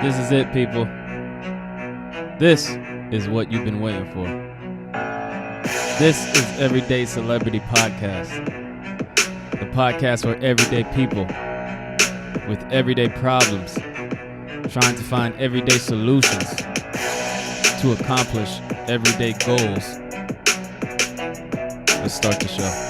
This is it, people. This is what you've been waiting for. This is Everyday Celebrity Podcast. The podcast for everyday people with everyday problems, trying to find everyday solutions to accomplish everyday goals. Let's start the show.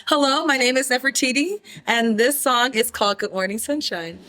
Hello, my name is Neferttiti, and this song is called Good Morning Sunshine.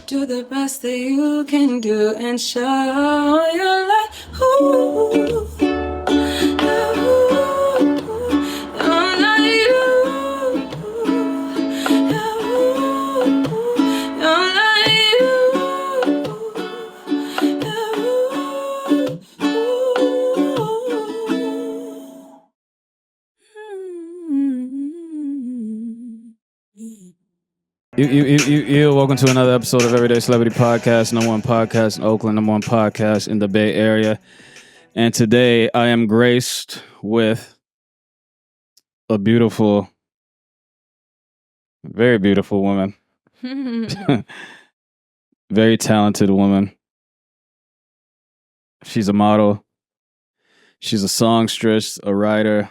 Do the best that you can do and show your light. Ooh, I'm not you. I'm not You, welcome to another episode of Everyday Celebrity Podcast, number one podcast in Oakland, number one podcast in the Bay Area. And today I am graced with a beautiful, very beautiful woman. Very talented woman. She's a model. She's a songstress, a writer.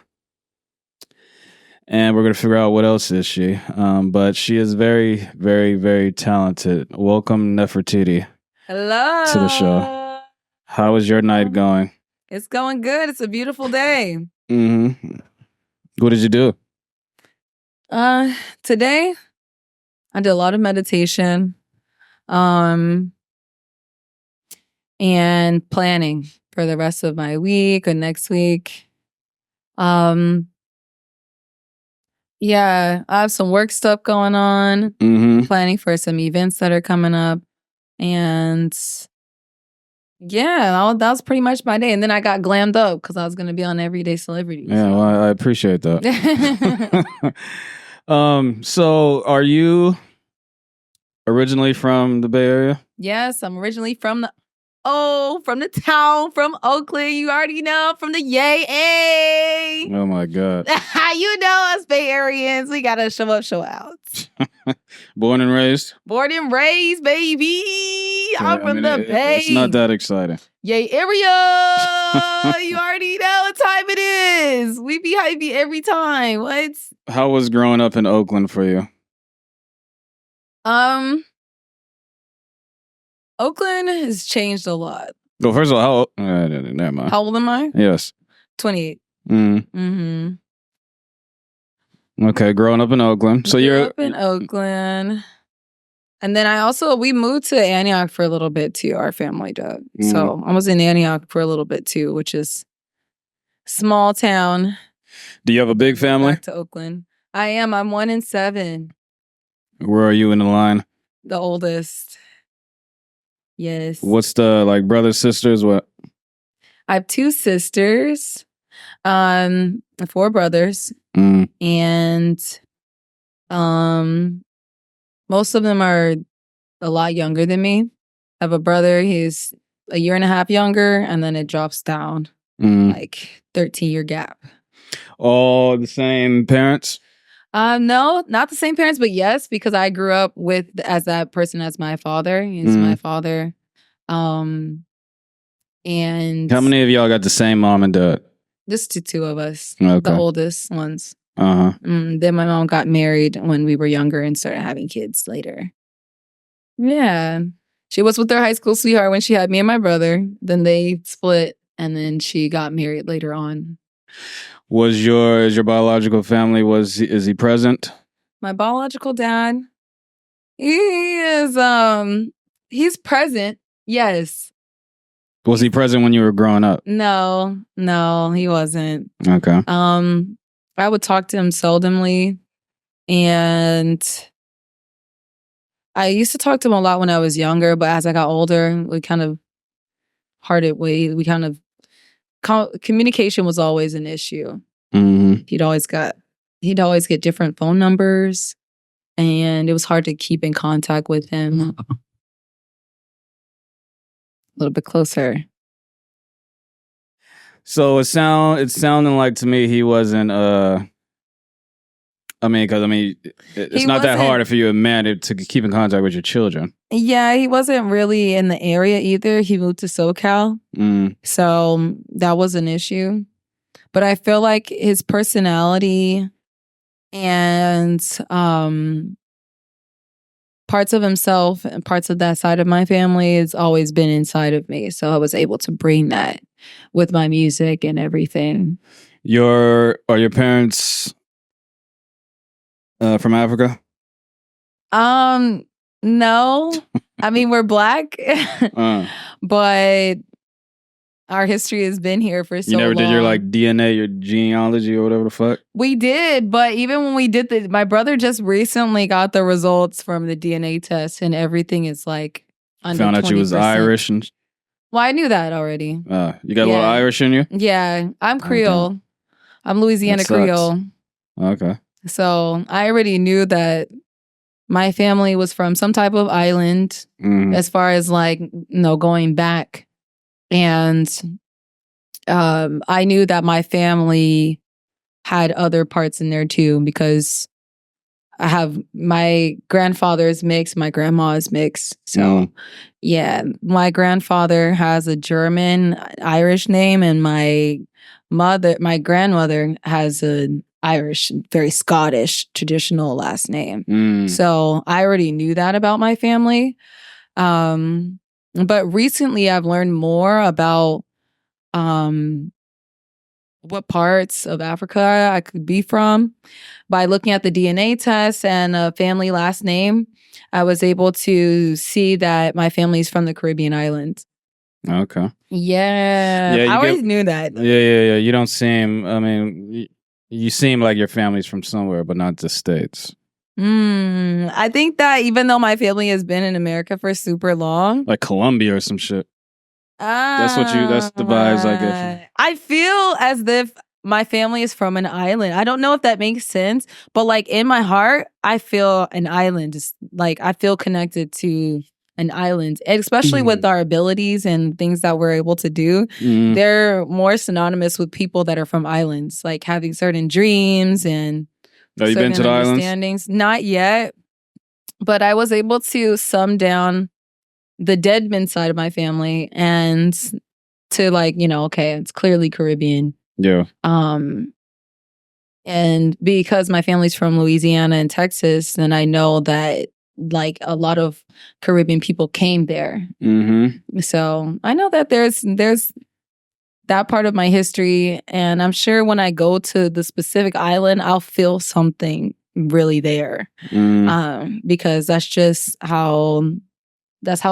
And we're going to figure out what else is she. But she is very, very, very talented. Welcome, Neferttiti. Hello. To the show. How is your night going? It's going good. It's a beautiful day. Mm-hmm. What did you do? Today, I did a lot of meditation. And planning for the rest of my week or next week. Yeah, I have some work stuff going on. Mm-hmm. Planning for some events that are coming up. And yeah, that was pretty much my day. And then I got glammed up because I was going to be on Everyday Celebrity. Yeah, well, I appreciate that. So are you originally from the Bay Area? Yes, I'm originally from the town, from Oakland. You already know, from the Yay. Oh my God. You know us Bay Areans. We gotta show up, show out. Born and raised? Born and raised, baby. I'm from the Bay. It's not that exciting. Yay area. You already know what time it is. We be hypey every time. What? How was growing up in Oakland for you? Oakland has changed a lot. Well, first of all, how old? Never mind. How old am I? Yes. 28. Mm-hmm. Okay, growing up in Oakland. So Grew up in Oakland. And then we moved to Antioch for a little bit too, our family did. Mm. So I was in Antioch for a little bit too, which is small town. Do you have a big family? Back to Oakland. I am. I'm 1 in 7. Where are you in the line? The oldest. Yes. What's the brothers, sisters? What? I have 2 sisters, 4 brothers, and most of them are a lot younger than me. I have a brother, he's a year and a half younger, and then it drops down, 13-year gap. All the same parents? No, not the same parents, but yes, because I grew up as that person as my father. He's my father. And how many of y'all got the same mom and dad? Just the 2 of us, okay. The oldest ones. Uh-huh. Then my mom got married when we were younger and started having kids later. Yeah. She was with her high school sweetheart when she had me and my brother. Then they split, and then she got married later on. Was your biological family, is he present? My biological dad, he is he's present, yes. Was he present when you were growing up? No, he wasn't. Okay. I would talk to him seldomly, and I used to talk to him a lot when I was younger, but as I got older, we kind of parted ways. We kind of communication was always an issue. Mm-hmm. He'd always get different phone numbers, and it was hard to keep in contact with him. A little bit closer. So it's sounding like to me he wasn't. It's not that hard for you, a man, to keep in contact with your children. Yeah, he wasn't really in the area either. He moved to SoCal. So that was an issue. But I feel like his personality and parts of himself and parts of that side of my family has always been inside of me. So I was able to bring that with my music and everything. Are your parents from Africa? No. I mean, we're black, Uh, but our history has been here for so you never long. did your like DNA, your genealogy, or whatever the fuck? We did, but even when we did my brother just recently got the results from the DNA test, and everything is like under Found out 20%. you was Irish and Well, I knew that already. you got a little Yeah. Irish in you? Yeah, I'm Creole. damn. I'm Louisiana That sucks. Creole. Okay. So I already knew that my family was from some type of island Mhm. as far as like, going back. And I knew that my family had other parts in there too, because I have my grandfather's mixed, my grandma's mixed. So yeah, my grandfather has a German Irish name, and my grandmother has an Irish, very Scottish traditional last name. So I already knew that about my family. But recently I've learned more about what parts of Africa I could be from by looking at the DNA test and a family last name. I was able to see that my family's from the Caribbean islands. Okay. Yeah, I always knew that. Yeah. You don't seem. I mean, you seem like your family's from somewhere, but not the States. I think that even though my family has been in America for super long, Like Colombia or some shit. That's the vibes I get from. I feel as if my family is from an island. I don't know if that makes sense, but like in my heart, I feel an island. Just like I feel connected to an island, and especially with our abilities and things that we're able to do. They're more synonymous with people that are from islands, like having certain dreams and Have you been to the islands? understandings. Not yet, but I was able to sum down the Deadman side of my family and to like, okay, it's clearly Caribbean. Yeah. And because my family's from Louisiana and Texas, then I know that like a lot of Caribbean people came there. So I know that there's that part of my history, and I'm sure when I go to the specific island, I'll feel something really there. Because that's just how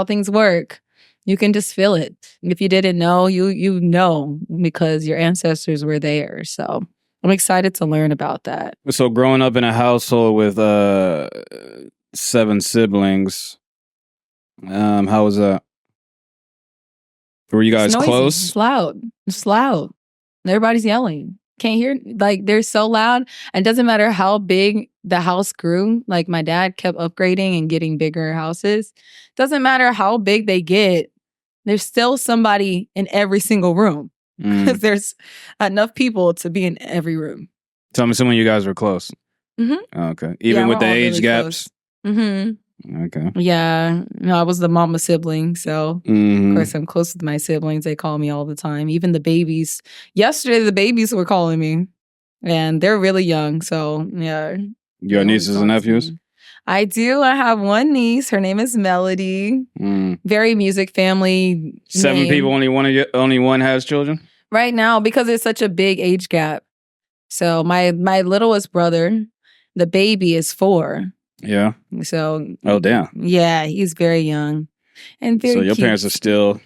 things work. You can just feel it. If you didn't know, you know, because your ancestors were there. So I'm excited to learn about that. So growing up in a household with 7 siblings, how was that? Were you guys close? It's loud. It's loud. Everybody's yelling. Can't hear, like they're so loud. And it doesn't matter how big the house grew. Like my dad kept upgrading and getting bigger houses. Doesn't matter how big they get, there's still somebody in every single room. Because there's enough people to be in every room. Tell me someone you guys were close. Mm-hmm. Okay. Even with the age really gaps? Mm-hmm. Okay. Yeah. I was the mama sibling. So, of course, I'm close with my siblings. They call me all the time. Even the babies. Yesterday, the babies were calling me. And they're really young. So, yeah. You got nieces and nephews? I do. I have one niece. Her name is Melody. Very music family. 7 people, only one has children? Right now, because it's such a big age gap. So my littlest brother, the baby, is 4. Yeah. So. Oh, damn. Yeah, he's very young. And very So your cute. parents are still.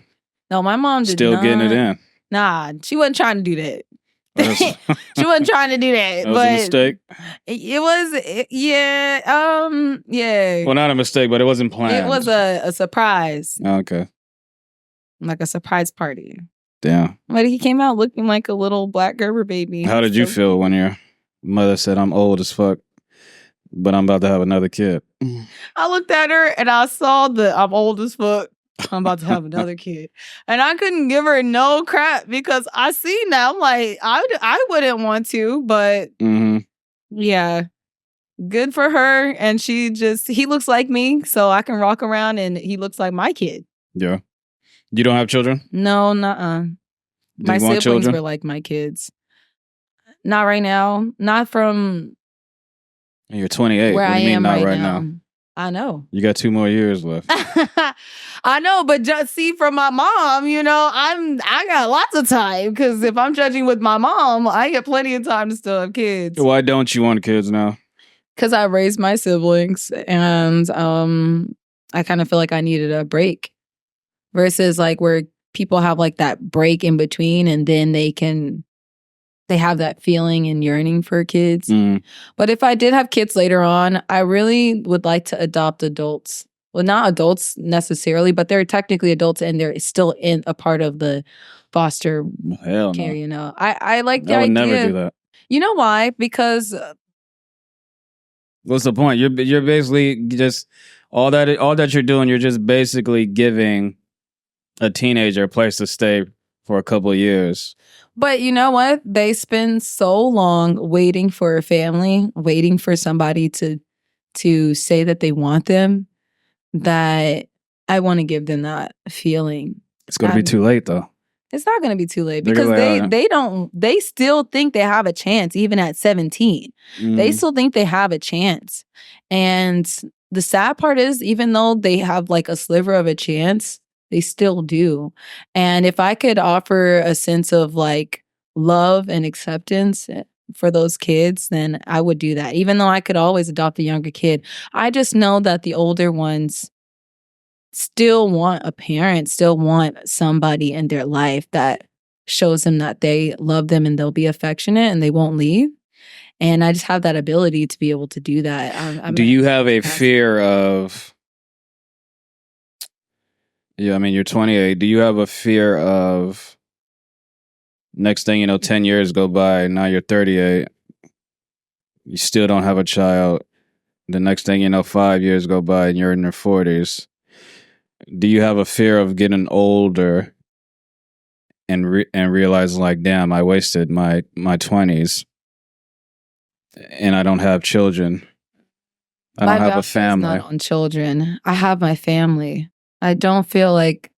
No, my mom did still not. getting it in. Nah, she wasn't trying to do that. She wasn't trying to do that. That was a mistake. It was, yeah. Well, not a mistake, but it wasn't planned. It was a surprise. Okay. Like a surprise party. Damn. But he came out looking like a little black Gerber baby. How did you feel when your mother said, "I'm old as fuck, but I'm about to have another kid"? I looked at her and I saw I'm old as fuck. I'm about to have another kid. And I couldn't give her no crap because I see now, I'm like, I wouldn't want to, but yeah, good for her. And he looks like me, so I can rock around and he looks like my kid. Yeah. You don't have children? No, nuh-uh. My siblings were like my kids. Not right now. Not from You're 28. where What do I you mean am not right now. I know. You got 2 more years left. I know, but just see from my mom, I got lots of time because if I'm judging with my mom, I get plenty of time to still have kids. Why don't you want kids now? Because I raised my siblings and I kind of feel like I needed a break versus like where people have like that break in between and then they have that feeling and yearning for kids. But if I did have kids later on, I really would like to adopt adults. Well, not adults necessarily, but they're technically adults and they're still in a part of the foster Hell care, no. you know. I like the I would idea. never do that. You know why? Because what's the point? You're basically just all that you're doing, you're just basically giving a teenager a place to stay for a couple of years. But you know what? They spend so long waiting for a family, waiting for somebody to say that they want them, that I want to give them that feeling. It's going to be too late, though. It's not going to be too late because they still think they have a chance even at 17. They still think they have a chance. And the sad part is, even though they have like a sliver of a chance, they still do. And if I could offer a sense of like love and acceptance for those kids, then I would do that. Even though I could always adopt a younger kid, I just know that the older ones still want a parent, still want somebody in their life that shows them that they love them and they'll be affectionate and they won't leave. And I just have that ability to be able to do that. Do you have a fear of... Yeah, I mean, you're 28. Do you have a fear of next thing you know, 10 years go by, now you're 38, you still don't have a child. The next thing you know, 5 years go by and you're in your 40s. Do you have a fear of getting older and realizing like, damn, I wasted my 20s and I don't have children. I don't have a family. Not on children. I have my family. I don't feel like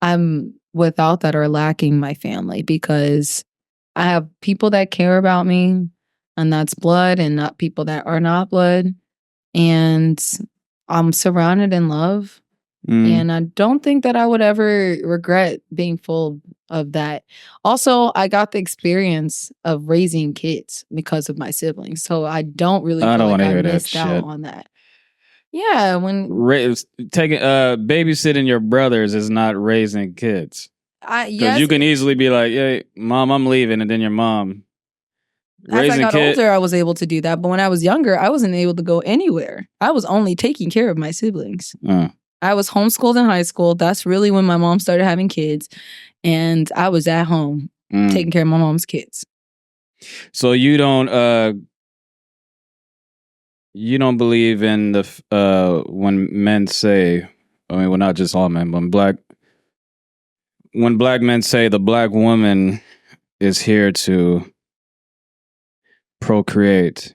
I'm without that or lacking my family because I have people that care about me, and that's blood, and not people that are not blood. And I'm surrounded in love. And I don't think that I would ever regret being full of that. Also, I got the experience of raising kids because of my siblings. So I don't really feel like I missed out on that. Yeah, when babysitting your brothers is not raising kids. Because you can easily be like, "Hey, mom, I'm leaving," and then your mom. As I got older, I was able to do that, but when I was younger, I wasn't able to go anywhere. I was only taking care of my siblings. I was homeschooled in high school. That's really when my mom started having kids, and I was at home taking care of my mom's kids. So you don't believe in the when men say, I mean, well, not just all men, but when black men say the black woman is here to procreate,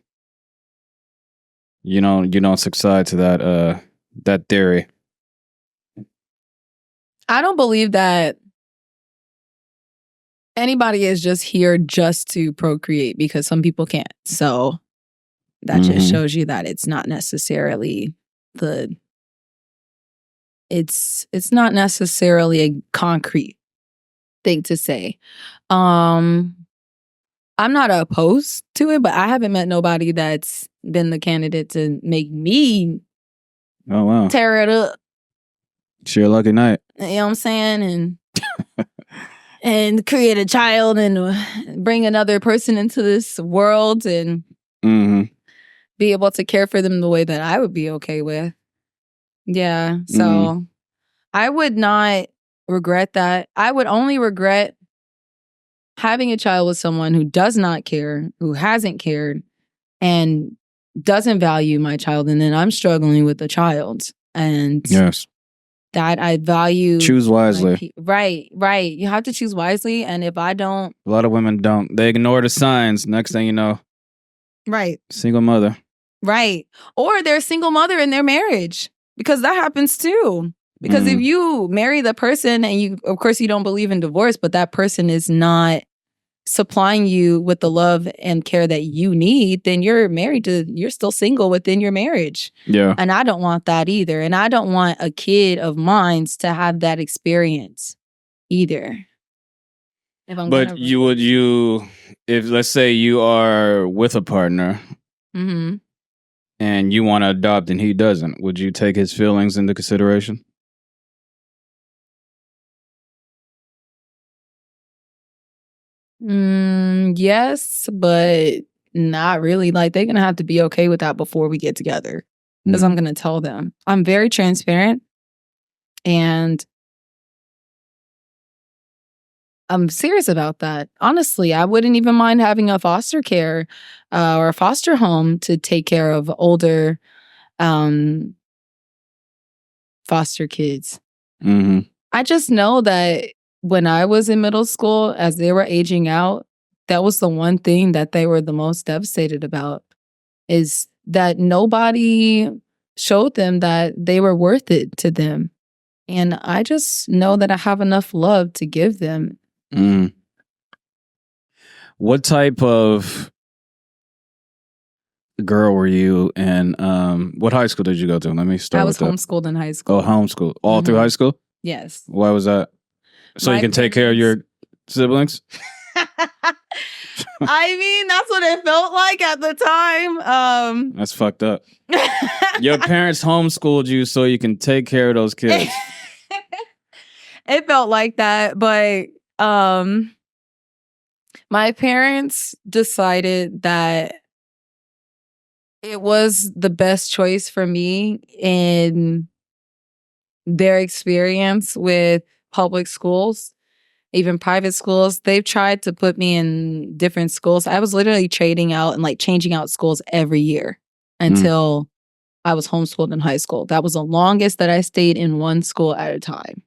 you don't subscribe to that theory. I don't believe that anybody is just here just to procreate, because some people can't. So that just shows you that it's not necessarily it's not necessarily a concrete thing to say. I'm not opposed to it, but I haven't met nobody that's been the candidate to make me tear it up. It's your lucky night. You know what I'm saying? And create a child and bring another person into this world and be able to care for them the way that I would be okay with. Yeah. So I would not regret that. I would only regret having a child with someone who does not care, who hasn't cared, and doesn't value my child. And then I'm struggling with the child. And yes, that I value. Choose wisely. Right. You have to choose wisely. And if I don't. A lot of women don't. They ignore the signs. Next thing you know. Right. Single mother. Right. Or they're a single mother in their marriage. Because that happens too. Because if you marry the person and of course you don't believe in divorce, but that person is not supplying you with the love and care that you need, then you're still single within your marriage. Yeah. And I don't want that either. And I don't want a kid of mine to have that experience either. If let's say you are with a partner and you want to adopt and he doesn't, would you take his feelings into consideration? Yes, but not really. Like, they're gonna have to be okay with that before we get together, because I'm gonna tell them. I'm very transparent, and I'm serious about that. Honestly, I wouldn't even mind having a foster care or a foster home to take care of older foster kids. I just know that when I was in middle school, as they were aging out, that was the one thing that they were the most devastated about, is that nobody showed them that they were worth it to them. And I just know that I have enough love to give them. What type of girl were you, and what high school did you go to? Let me start. I was homeschooled in high school. Oh, homeschooled all through high school? Yes. Why was that? So you can take care of your siblings? I mean, that's what it felt like at the time. That's fucked up. Your parents homeschooled you so you can take care of those kids. It felt like that, but my parents decided that it was the best choice for me in their experience with public schools, even private schools. They've tried to put me in different schools. I was literally trading out and like changing out schools every year until I was homeschooled in high school. That was the longest that I stayed in one school at a time.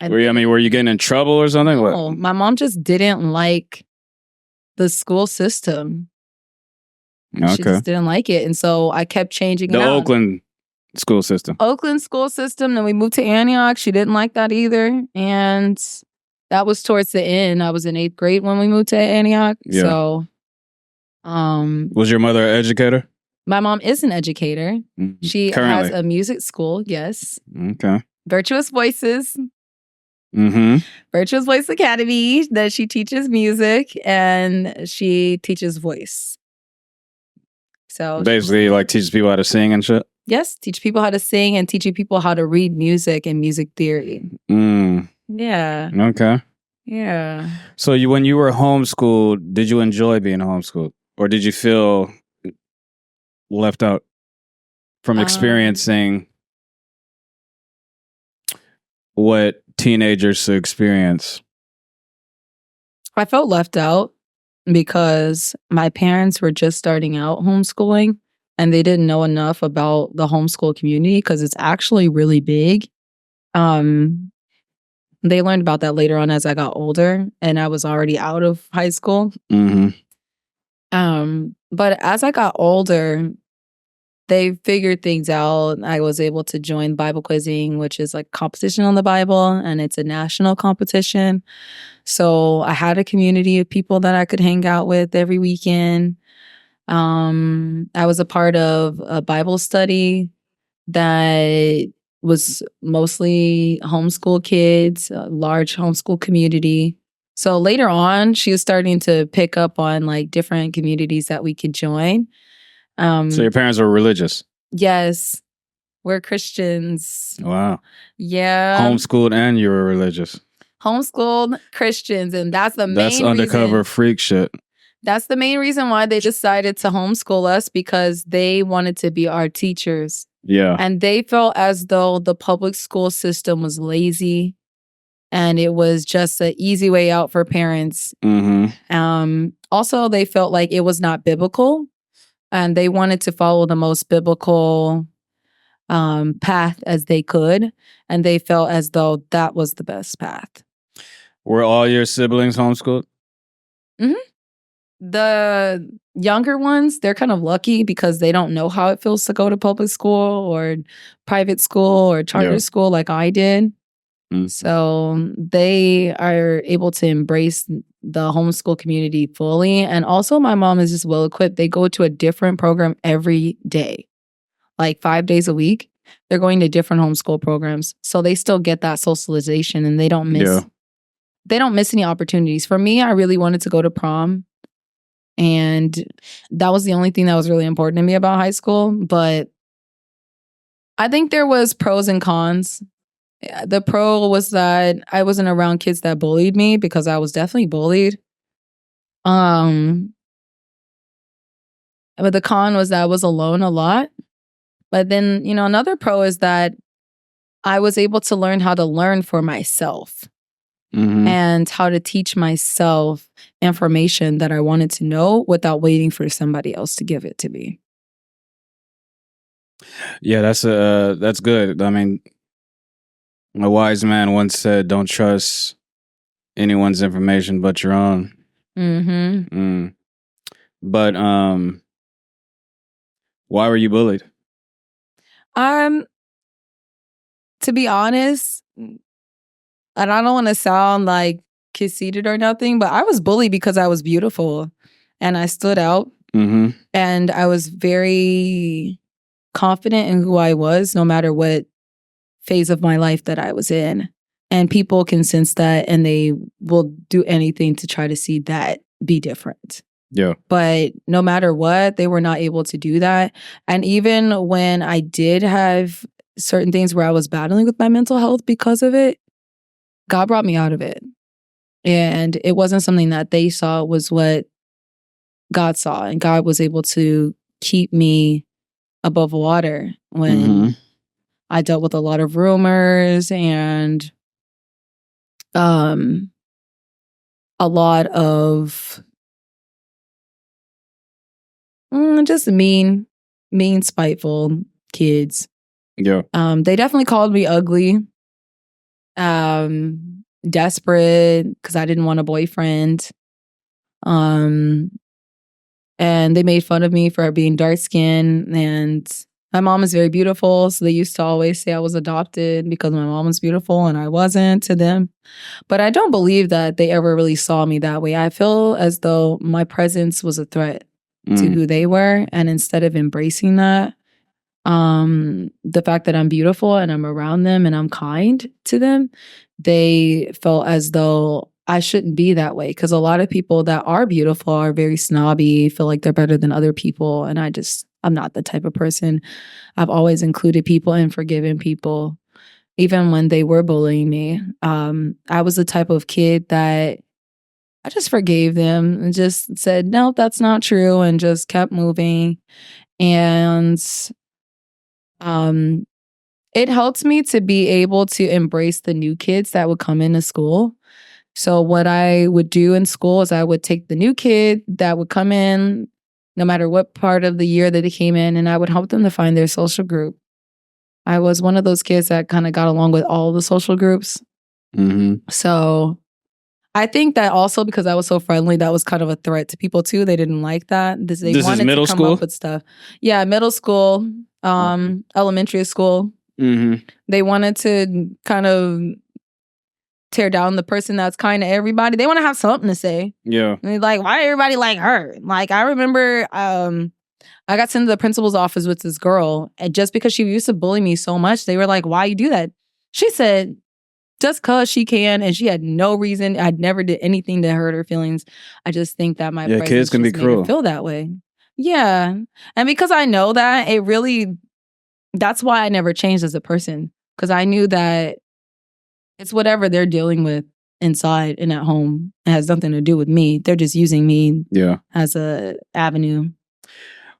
Were you getting in trouble or something? No, What? my mom just didn't like the school system. Okay. She just didn't like it. And so I kept changing it The out. Oakland school system. Oakland school system. Then we moved to Antioch. She didn't like that either. And that was towards the end. I was in 8th grade when we moved to Antioch. Yeah. So was your mother an educator? My mom is an educator. She Currently. has a music school, yes. Okay. Virtuous Voices. Virtuous Voice Academy, that she teaches music and she teaches voice. So basically, like teaches people how to sing and shit? Yes, teach people how to sing and teaching people how to read music and music theory. Yeah. Okay. Yeah. So when you were homeschooled, did you enjoy being homeschooled? Or did you feel left out from experiencing what teenagers should experience? I felt left out because my parents were just starting out homeschooling and they didn't know enough about the homeschool community because it's actually really big. They learned about that later on as I got older and I was already out of high school. But as I got older, they figured things out. I was able to join Bible quizzing, which is like competition on the Bible, and it's a national competition. So I had a community of people that I could hang out with every weekend. I was a part of a Bible study that was mostly homeschool kids, a large homeschool community. So later on, she was starting to pick up on like different communities that we could join. So your parents were religious? Yes. We're Christians. Wow. Yeah. Homeschooled and you were religious. Homeschooled Christians. And that's the main That's undercover reason. Freak shit. That's the main reason why they decided to homeschool us, because they wanted to be our teachers. Yeah. And they felt as though the public school system was lazy and it was just an easy way out for parents. Also, they felt like it was not biblical and they wanted to follow the most biblical path as they could. And they felt as though that was the best path. Were all your siblings homeschooled? The younger ones, they're kind of lucky because they don't know how it feels to go to public school or private school or charter school like I did. So they are able to embrace the homeschool community fully. And also my mom is just well equipped. They go to a different program every day, like 5 days a week. They're going to different homeschool programs. So they still get that socialization and they don't miss any opportunities. For me, I really wanted to go to prom. And that was the only thing that was really important to me about high school. But I think there was pros and cons. The pro was that I wasn't around kids that bullied me, because I was definitely bullied. But the con was that I was alone a lot. But then, another pro is that I was able to learn how to learn for myself. And how to teach myself information that I wanted to know without waiting for somebody else to give it to me. Yeah, that's good. I mean, a wise man once said, "Don't trust anyone's information but your own." But why were you bullied? To be honest, and I don't want to sound like conceited or nothing, but I was bullied because I was beautiful and I stood out. And I was very confident in who I was, no matter what phase of my life that I was in. And people can sense that, and they will do anything to try to see that be different. Yeah. But no matter what, they were not able to do that. And even when I did have certain things where I was battling with my mental health because of it, God brought me out of it. And it wasn't something that they saw, it was what God saw. And God was able to keep me above water when I dealt with a lot of rumors and a lot of just mean, spiteful kids. Yeah. They definitely called me ugly. Desperate because I didn't want a boyfriend. And they made fun of me for being dark skinned, and my mom is very beautiful, so they used to always say I was adopted because my mom was beautiful and I wasn't to them. But I don't believe that they ever really saw me that way. I feel as though my presence was a threat to who they were, and instead of embracing that, the fact that I'm beautiful and I'm around them and I'm kind to them, they felt as though I shouldn't be that way, because a lot of people that are beautiful are very snobby, feel like they're better than other people. And I'm not the type of person. I've always included people and forgiven people, even when they were bullying me. I was the type of kid that I just forgave them and just said, no, that's not true, and just kept moving. And it helped me to be able to embrace the new kids that would come into school. So what I would do in school is I would take the new kid that would come in, no matter what part of the year that they came in, and I would help them to find their social group. I was one of those kids that kind of got along with all the social groups. So I think that also because I was so friendly, that was kind of a threat to people too. They didn't like that. They This wanted is middle to come school? up with stuff. Yeah, middle school, elementary school. They wanted to kind of tear down the person that's kind to everybody. They want to have something to say. Yeah. And they're like, why everybody like her? Like, I remember I got sent to the principal's office with this girl, and just because she used to bully me so much, they were like, why you do that? She said, just cause she can, and she had no reason. I never did anything to hurt her feelings. I just think that my presence kids can be just made cruel. her feel that way. Yeah. And because I know that, that's why I never changed as a person. Because I knew that it's whatever they're dealing with inside and at home. It has nothing to do with me. They're just using me as a avenue.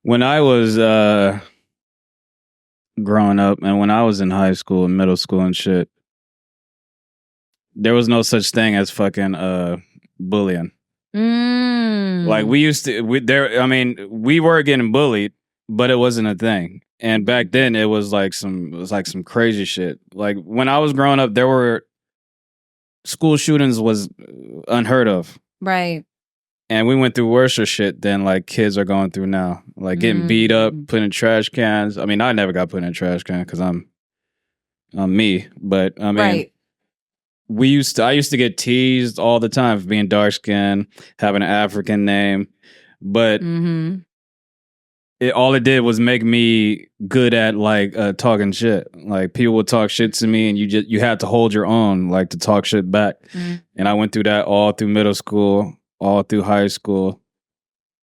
When I was growing up, and when I was in high school and middle school and shit, there was no such thing as fucking bullying. Like we were getting bullied, but it wasn't a thing. And back then it was like some crazy shit. Like when I was growing up, there were school shootings was unheard of. Right. And we went through worse shit than like kids are going through now. Like getting beat up, put in trash cans. I mean, I never got put in a trash can because I'm me. But I mean, Right. I used to get teased all the time for being dark skinned, having an African name. But all it did was make me good at like talking shit. Like people would talk shit to me, and you had to hold your own, like to talk shit back. And I went through that all through middle school, all through high school.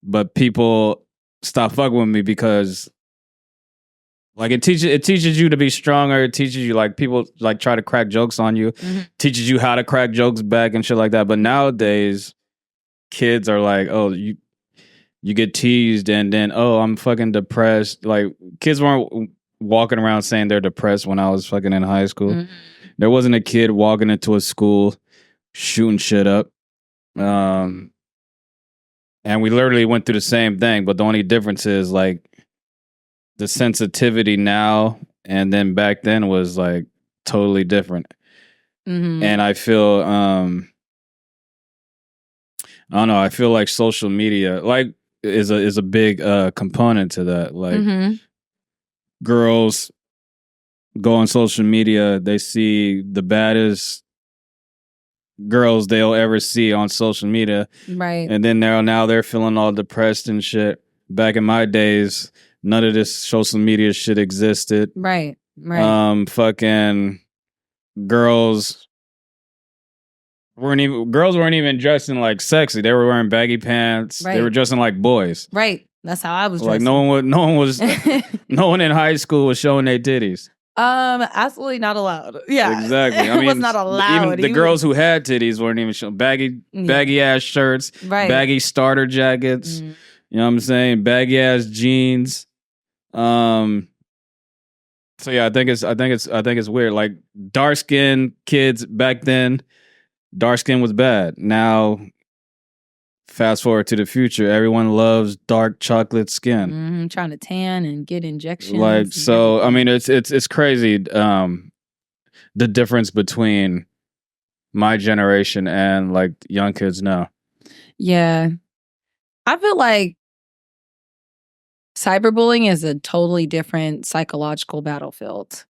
but people stop fucking with me because like it teaches you to be stronger. It teaches you like people like try to crack jokes on you, teaches you how to crack jokes back and shit like that. But nowadays, kids are like, oh, you get teased and then, oh, I'm fucking depressed. Like kids weren't walking around saying they're depressed when I was fucking in high school. There wasn't a kid walking into a school shooting shit up. And we literally went through the same thing, but the only difference is like the sensitivity now and then back then was like totally different. And I feel I don't know, I feel like social media like is a big component to that. Like girls go on social media, they see the baddest girls they'll ever see on social media. Right. And then they're feeling all depressed and shit. Back in my days, none of this social media shit existed. Right. Fucking girls weren't even dressing like sexy. They were wearing baggy pants. Right. They were dressing like boys. Right. That's how I was like dressing. no one in high school was showing their titties. Absolutely not allowed. Yeah, exactly. I mean, it was not allowed. Even the girls who had titties weren't even showing baggy ass shirts, baggy starter jackets. You know what I'm saying? Baggy ass jeans. So yeah, I think it's weird. Like dark skinned kids back then, dark skin was bad. Now, fast forward to the future, everyone loves dark chocolate skin. Trying to tan and get injections. Like so, I mean, it's crazy. The difference between my generation and like young kids now. Yeah, I feel like cyberbullying is a totally different psychological battlefield.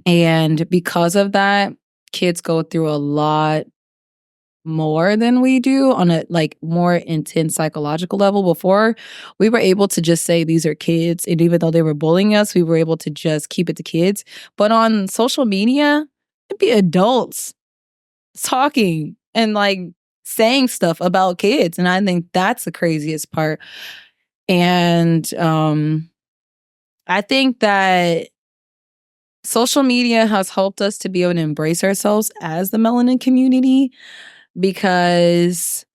And because of that, kids go through a lot more than we do on a like more intense psychological level. Before, we were able to just say these are kids, and even though they were bullying us, we were able to just keep it to kids. But on social media, it'd be adults talking and like saying stuff about kids, and I think that's the craziest part. And I think that social media has helped us to be able to embrace ourselves as the melanin community because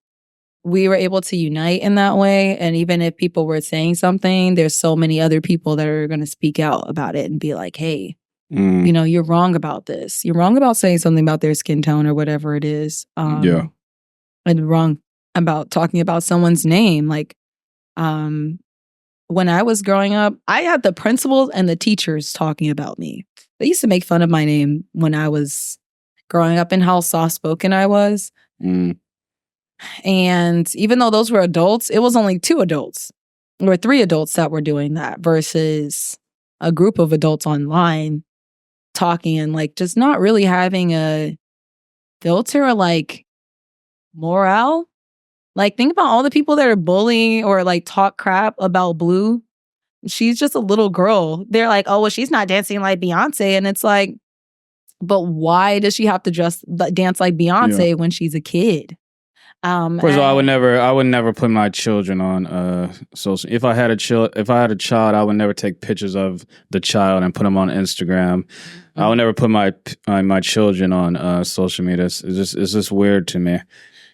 we were able to unite in that way. And even if people were saying something, there's so many other people that are going to speak out about it and be like, hey, you know, you're wrong about this. You're wrong about saying something about their skin tone or whatever it is. And wrong about talking about someone's name. Like, when I was growing up, I had the principals and the teachers talking about me. They used to make fun of my name when I was growing up and how soft-spoken I was. And even though those were adults, it was only 2 adults or 3 adults that were doing that versus a group of adults online talking and like just not really having a filter or like morale. Like, think about all the people that are bullying or like talk crap about Blue. She's just a little girl. They're like, oh, well, she's not dancing like Beyonce. And it's like, but why does she have to dance like Beyonce when she's a kid? First of all, I would never put my children on social. If I had a child, I would never take pictures of the child and put them on Instagram. I would never put my children on social media. It's just weird to me.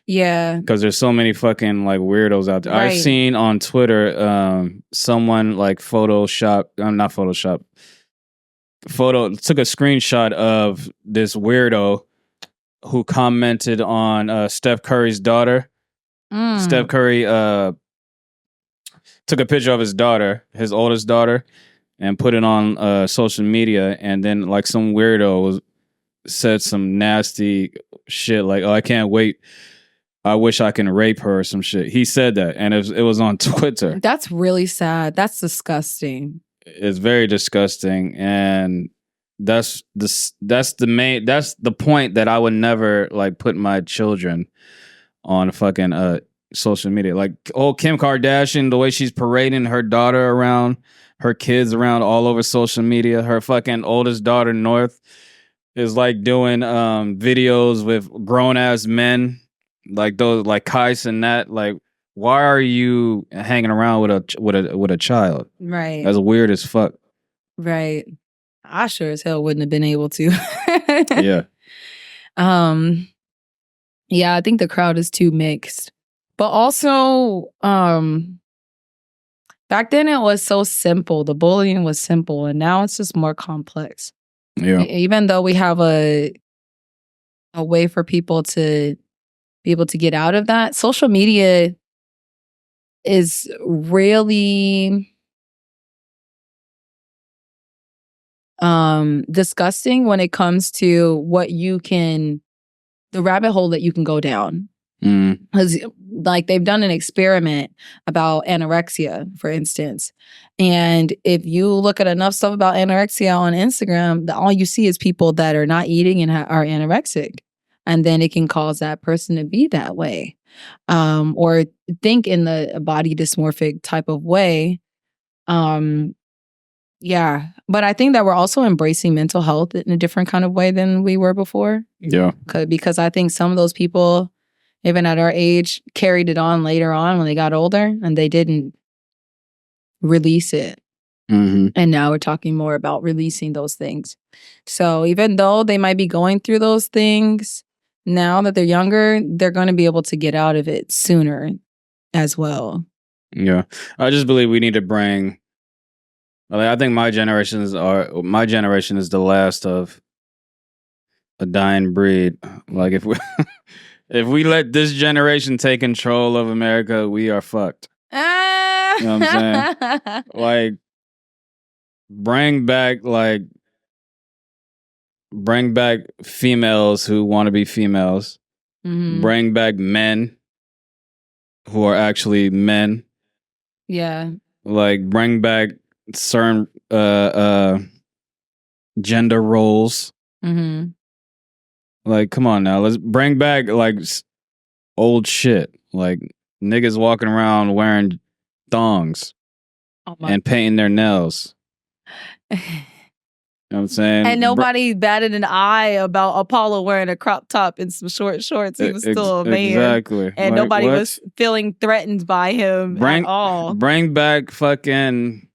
Yeah. Because there's so many fucking like weirdos out there. Right. I've seen on Twitter someone like took a screenshot of this weirdo who commented on Steph Curry's daughter. Steph Curry took a picture of his daughter, his oldest daughter, and put it on social media. And then like some weirdo said some nasty shit like, oh, I can't wait. I wish I can rape her or some shit. He said that, and it was on Twitter. That's really sad. That's disgusting. It's very disgusting, and that's the point that I would never like put my children on fucking social media. Like, Kim Kardashian, the way she's parading her daughter around, her kids around all over social media. Her fucking oldest daughter, North, is like doing videos with grown ass men. Like those, like Kais and that, like why are you hanging around with a child? Right. That's weird as fuck. Right. I sure as hell wouldn't have been able to. Yeah. Yeah, I think the crowd is too mixed. But also, back then it was so simple. The bullying was simple, and now it's just more complex. Yeah. Even though we have a way for people to be able to get out of that, social media is really disgusting when it comes to what you can, the rabbit hole that you can go down. Because like they've done an experiment about anorexia, for instance. And if you look at enough stuff about anorexia on Instagram, all you see is people that are not eating and are anorexic. And then it can cause that person to be that way. Or think in the body dysmorphic type of way. Yeah. But I think that we're also embracing mental health in a different kind of way than we were before. Yeah. Because I think some of those people, even at our age, carried it on later on when they got older and they didn't release it. And now we're talking more about releasing those things. So even though they might be going through those things, now that they're younger, they're going to be able to get out of it sooner as well. Yeah. I just believe we need to bring, I think my generation is the last of a dying breed. Like if we if we let this generation take control of America, we are fucked. You know what I'm saying? Like bring back females who want to be females. Bring back men who are actually men. Yeah. Like bring back certain gender roles. Like, come on now, let's bring back like old shit, like niggas walking around wearing thongs and painting their nails. You know what I'm saying? And nobody batted an eye about Apollo wearing a crop top and some short shorts. He was still a man. Exactly. And like, nobody was feeling threatened by him at all. Bring back fucking...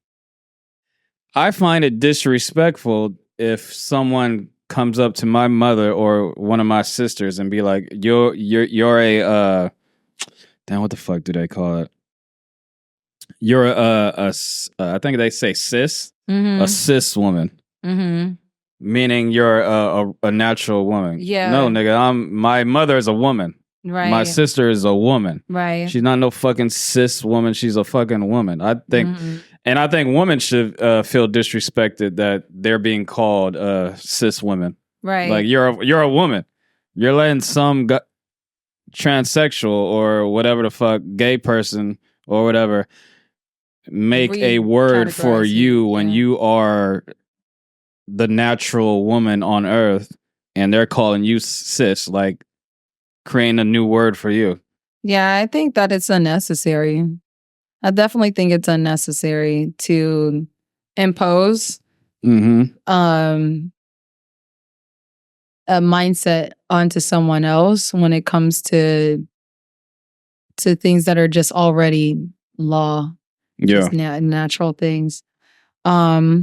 I find it disrespectful if someone comes up to my mother or one of my sisters and be like, you're a damn, what the fuck do they call it? You're I think they say cis, a cis woman, meaning you're a natural woman. Yeah. No, nigga, my mother is a woman. Right. My sister is a woman. Right. She's not no fucking cis woman. She's a fucking woman. I think, and I think women should feel disrespected that they're being called cis women. Right. Like you're a woman. You're letting some transsexual or whatever the fuck, gay person or whatever, make a word for you when you are the natural woman on earth, and they're calling you cis, like creating a new word for you. Yeah, I think that it's unnecessary. I definitely think it's unnecessary to impose a mindset onto someone else when it comes to things that are just already law. Yeah. Just natural things. I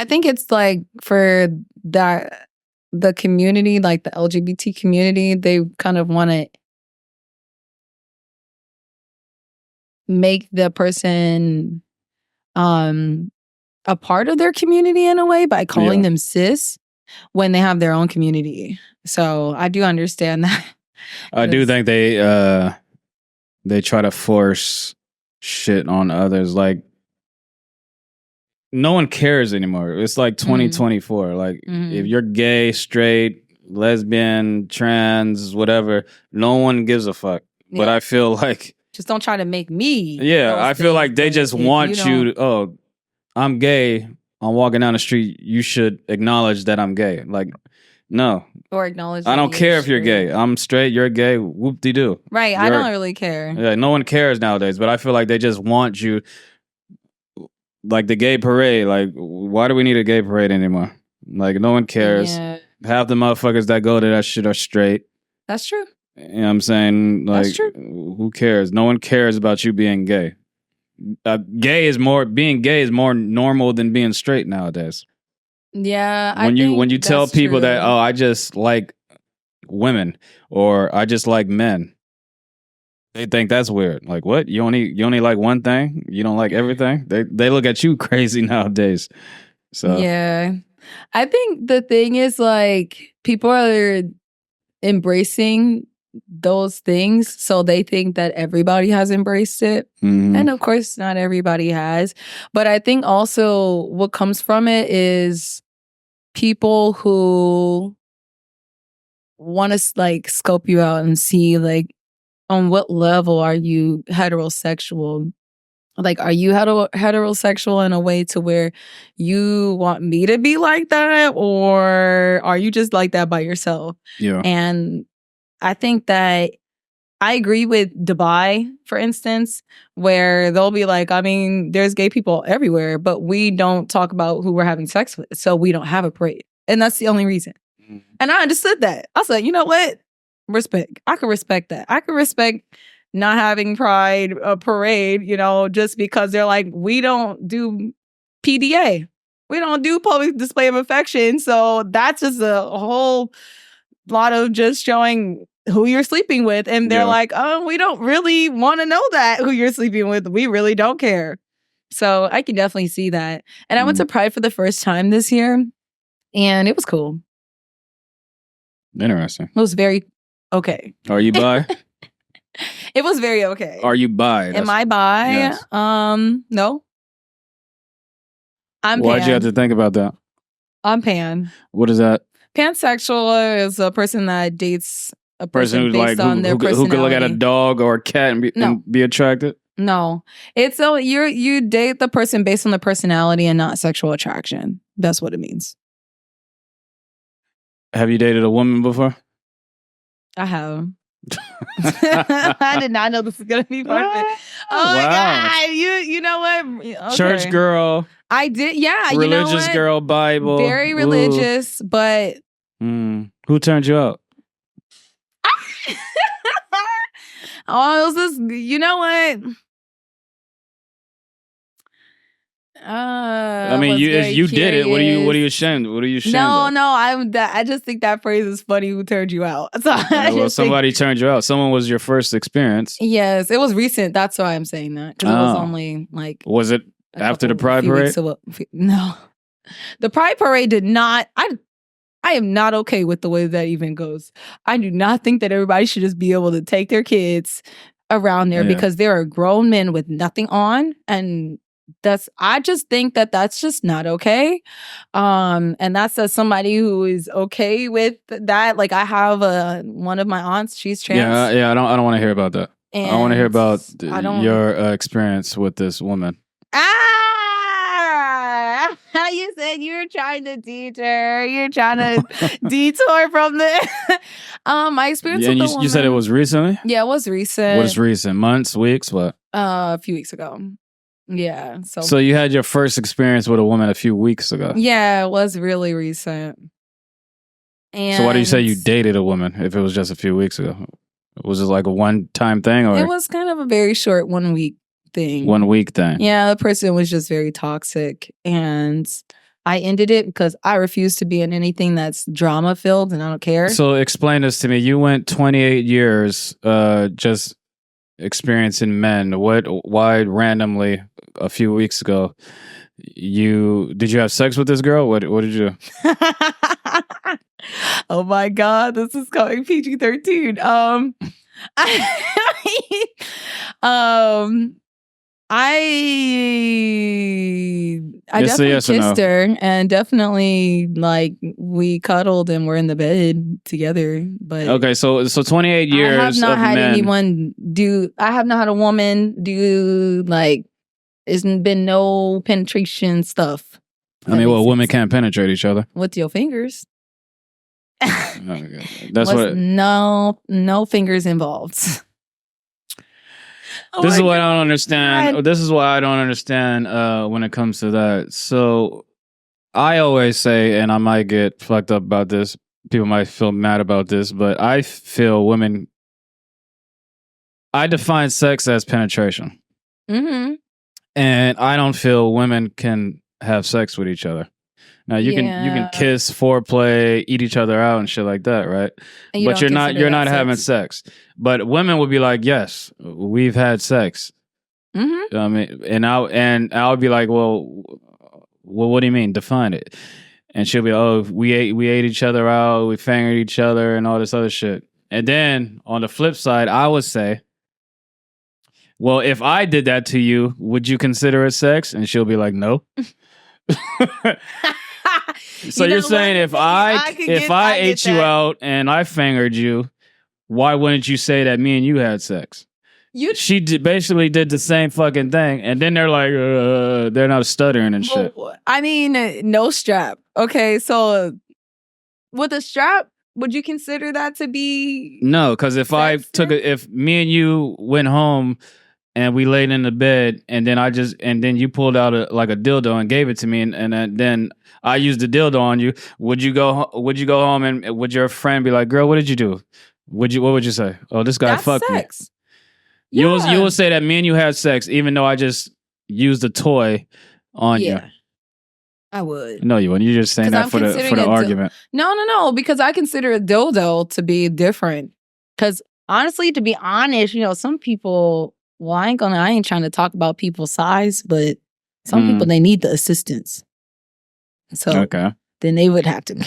think it's like for that the community, like the LGBT community, they kind of want to make the person a part of their community in a way by calling them cis when they have their own community. So I do understand that. I do think they try to force shit on others. Like no one cares anymore. It's like 2024. Like if you're gay, straight, lesbian, trans, whatever, no one gives a fuck. Yeah. But I feel like just don't try to make me. Yeah, I feel like they just want you to, I'm gay. I'm walking down the street. You should acknowledge that I'm gay. Like, no. Or acknowledge I don't care if you're gay. I'm straight. You're gay. Whoop-de-doo. Right. I don't really care. Yeah, no one cares nowadays. But I feel like they just want you, like the gay parade. Like, why do we need a gay parade anymore? Like, no one cares. Yeah. Half the motherfuckers that go to that shit are straight. That's true. You know what I'm saying? Like, That's true. who cares? No one cares about you being gay. Being gay is more normal than being straight nowadays. Yeah, When you tell that's people that, true. oh, I just like women or I just like men, they think that's weird. Like, what? You only like one thing? You don't like everything? They look at you crazy nowadays. So Yeah. I think the thing is like people are embracing those things, so they think that everybody has embraced it. mhm. And of course, not everybody has. But I think also what comes from it is people who want to like scope you out and see like on what level are you heterosexual. Like, are you heterosexual in a way to where you want me to be like that? Or are you just like that by yourself? Yeah. And I think that I agree with Dubai, for instance, where they'll be like, I mean, there's gay people everywhere, but we don't talk about who we're having sex with. So we don't have a parade. And that's the only reason. Mhm. And I understood that. I was like, you know what? Respect. I can respect that. I can respect not having a parade, you know, just because they're like, we don't do PDA. We don't do public display of affection. So that's just a whole lot of just showing who you're sleeping with. And they're Yeah. like, oh, we don't really want to know that who you're sleeping with. We really don't care. So I can definitely see that. And I went to Pride for the first time this year, and it was cool. Interesting. It was very okay. Are you bi? It was very okay. Are you bi? Am I bi? Yes. No. I'm Why'd pan. you have to think about that? I'm pan. What is that? Pansexual is a person that dates a person Who's based like on their who personality. could look at a dog or a cat and be attracted? No, it's so you date the person based on the personality and not sexual attraction. That's what it means. Have you dated a woman before? I have. I did not know this was gonna be part of it. Oh my god! You know what? Okay. Church girl. I did. Yeah, Religious you know what? girl. Bible. Very religious, but who turned you out? oh, it was this. You know what? I mean, you did it. What are you ashamed? What are you ashamed of? No. I just think that phrase is funny. Who turned you out? So Well, somebody turned you out. Someone was your first experience. Yes, it was recent. That's why I'm saying that, because it was only like. Was it after the Pride Parade? No, the Pride Parade did not. I am not okay with the way that even goes. I do not think that everybody should just be able to take their kids around there because there are grown men with nothing on, and I just think that that's just not okay. And that's as somebody who is okay with that. Like, I have one of my aunts, she's trans. Yeah, I don't want to hear about that. I want to hear about your experience with this woman. You said you were trying to teach her. You're trying to detour from the my experience with the woman. You said it was recently? Yeah, it was recent. What is recent? Months, weeks, what? A few weeks ago. Yeah. So you had your first experience with a woman a few weeks ago. Yeah, it was really recent. And so why do you say you dated a woman if it was just a few weeks ago? Was it like a one-time thing, or it was kind of a very short 1 week thing. 1 week thing? Yeah, the person was just very toxic, and I ended it because I refuse to be in anything that's drama filled, and I don't care. So explain this to me. You went 28 years just experiencing men. Why randomly a few weeks ago did you have sex with this girl? What did you do? Oh my god, this is going PG-13. I definitely kissed her, and definitely like we cuddled and we're in the bed together. But okay, so 28 years. I have not had men. anyone do. I have not had a woman do like. There's been no penetration stuff. I mean, well, women can't penetrate each other with your fingers. That's what. No fingers involved. This is what I don't understand. God. This is why I don't understand when it comes to that. So I always say, and I might get fucked up about this. People might feel mad about this, but I feel women I define sex as penetration. Mm-hmm. And I don't feel women can have sex with each other. Now you can kiss, foreplay, eat each other out and shit like that, right? But you're not having sex. But women would be like, yes, we've had sex. Mm-hmm. I mean, and I'll be like, well, what do you mean? Define it. And she'll be, oh, we ate each other out, we fingered each other, and all this other shit. And then on the flip side, I would say, well, if I did that to you, would you consider it sex? And she'll be like, no. So you're saying if I ate you out and I fingered you, why wouldn't you say that me and you had sex? She basically did the same fucking thing, and then they're like, they're not stuttering and shit. I mean, no strap. Okay, so with a strap, would you consider that to be? No, because if if me and you went home and we laid in the bed, and then you pulled out a dildo and gave it to me, and then I used the dildo on you, would you go home and would your friend be like, girl, what did you do? What would you say? Oh, this guy fucked sex. me. You will say that me and you had sex, even though I just used a toy on you. I would. No, you wouldn't. You're just saying that for the argument. No, because I consider a dildo to be different. Because honestly, to be honest, some people. Well, I ain't trying to talk about people's size, but some people, they need the assistance. So then they would have to.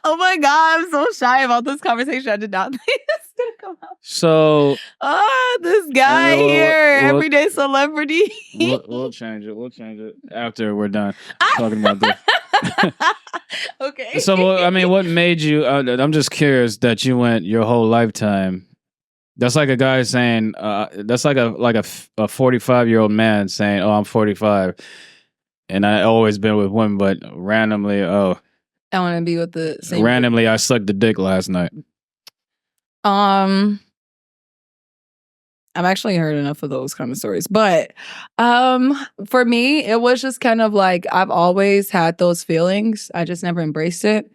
Oh my God, I'm so shy about this conversation. I did not think this was going to come out. So. This guy here, everyday celebrity. We'll change it. We'll change it after we're done talking about this. Okay. So, I mean, what made you, I'm just curious that you went your whole lifetime. That's like a guy saying, that's like a 45-year-old man saying, oh, I'm 45. And I always been with women, but randomly, I want to be with the same. Randomly, I sucked the dick last night. I've actually heard enough of those kind of stories. But for me, it was just kind of like I've always had those feelings. I just never embraced it.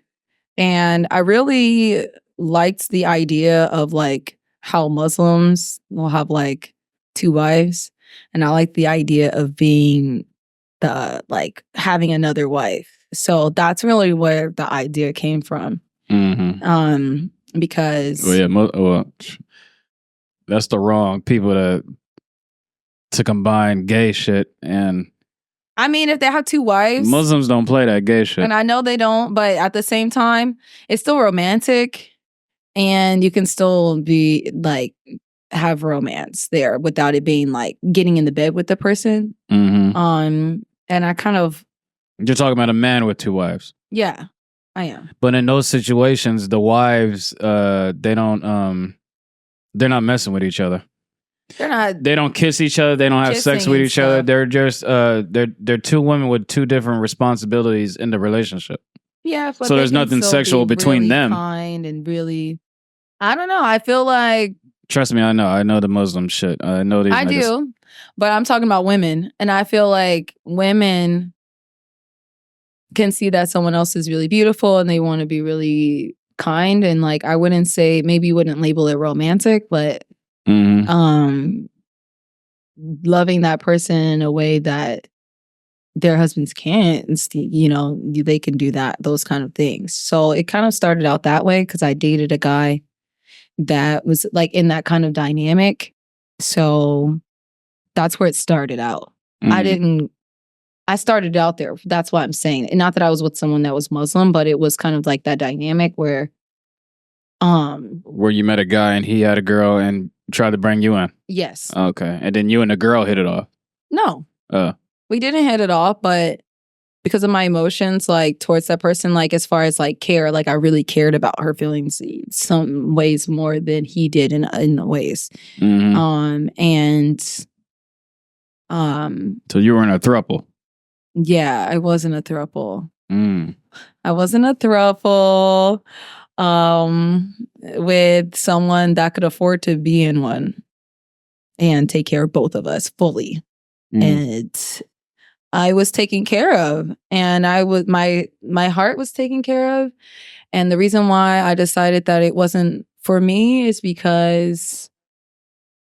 And I really liked the idea of like how Muslims will have like 2 wives. And I like the idea of being having another wife. So that's really where the idea came from. Mm-hmm. Because that's the wrong people to combine gay shit and. I mean, if they have 2 wives, Muslims don't play that gay shit, and I know they don't. But at the same time, it's still romantic, and you can still be like have romance there without it being like getting in the bed with the person. Mm-hmm. And I kind of. You're talking about a man with 2 wives. Yeah, I am. But in those situations, the wives, they don't. They're not messing with each other. They're not. They don't kiss each other. They don't have sex with each other. They're just they're 2 women with 2 different responsibilities in the relationship. Yeah. So there's nothing sexual between really them. Kind and really, I don't know. I feel like. Trust me, I know the Muslim shit. I know these. I do, but I'm talking about women, and I feel like women can see that someone else is really beautiful, and they want to be really kind, and like I wouldn't say, maybe you wouldn't label it romantic, but loving that person in a way that their husbands can't, they can do those kind of things. So it kind of started out that way because I dated a guy that was like in that kind of dynamic. So that's where it started out. I started out there. That's why I'm saying it. Not that I was with someone that was Muslim, but it was kind of like that dynamic where you met a guy and he had a girl and tried to bring you in. Yes. Okay. And then you and the girl hit it off. No. We didn't hit it off, but because of my emotions, like towards that person, like as far as like care, like I really cared about her feelings some ways more than he did in the ways. Mm-hmm. So you were in a throuple. Yeah, I wasn't a throuple. I wasn't a throuple with someone that could afford to be in one and take care of both of us fully. And I was taken care of, and my heart was taken care of. And the reason why I decided that it wasn't for me, it's because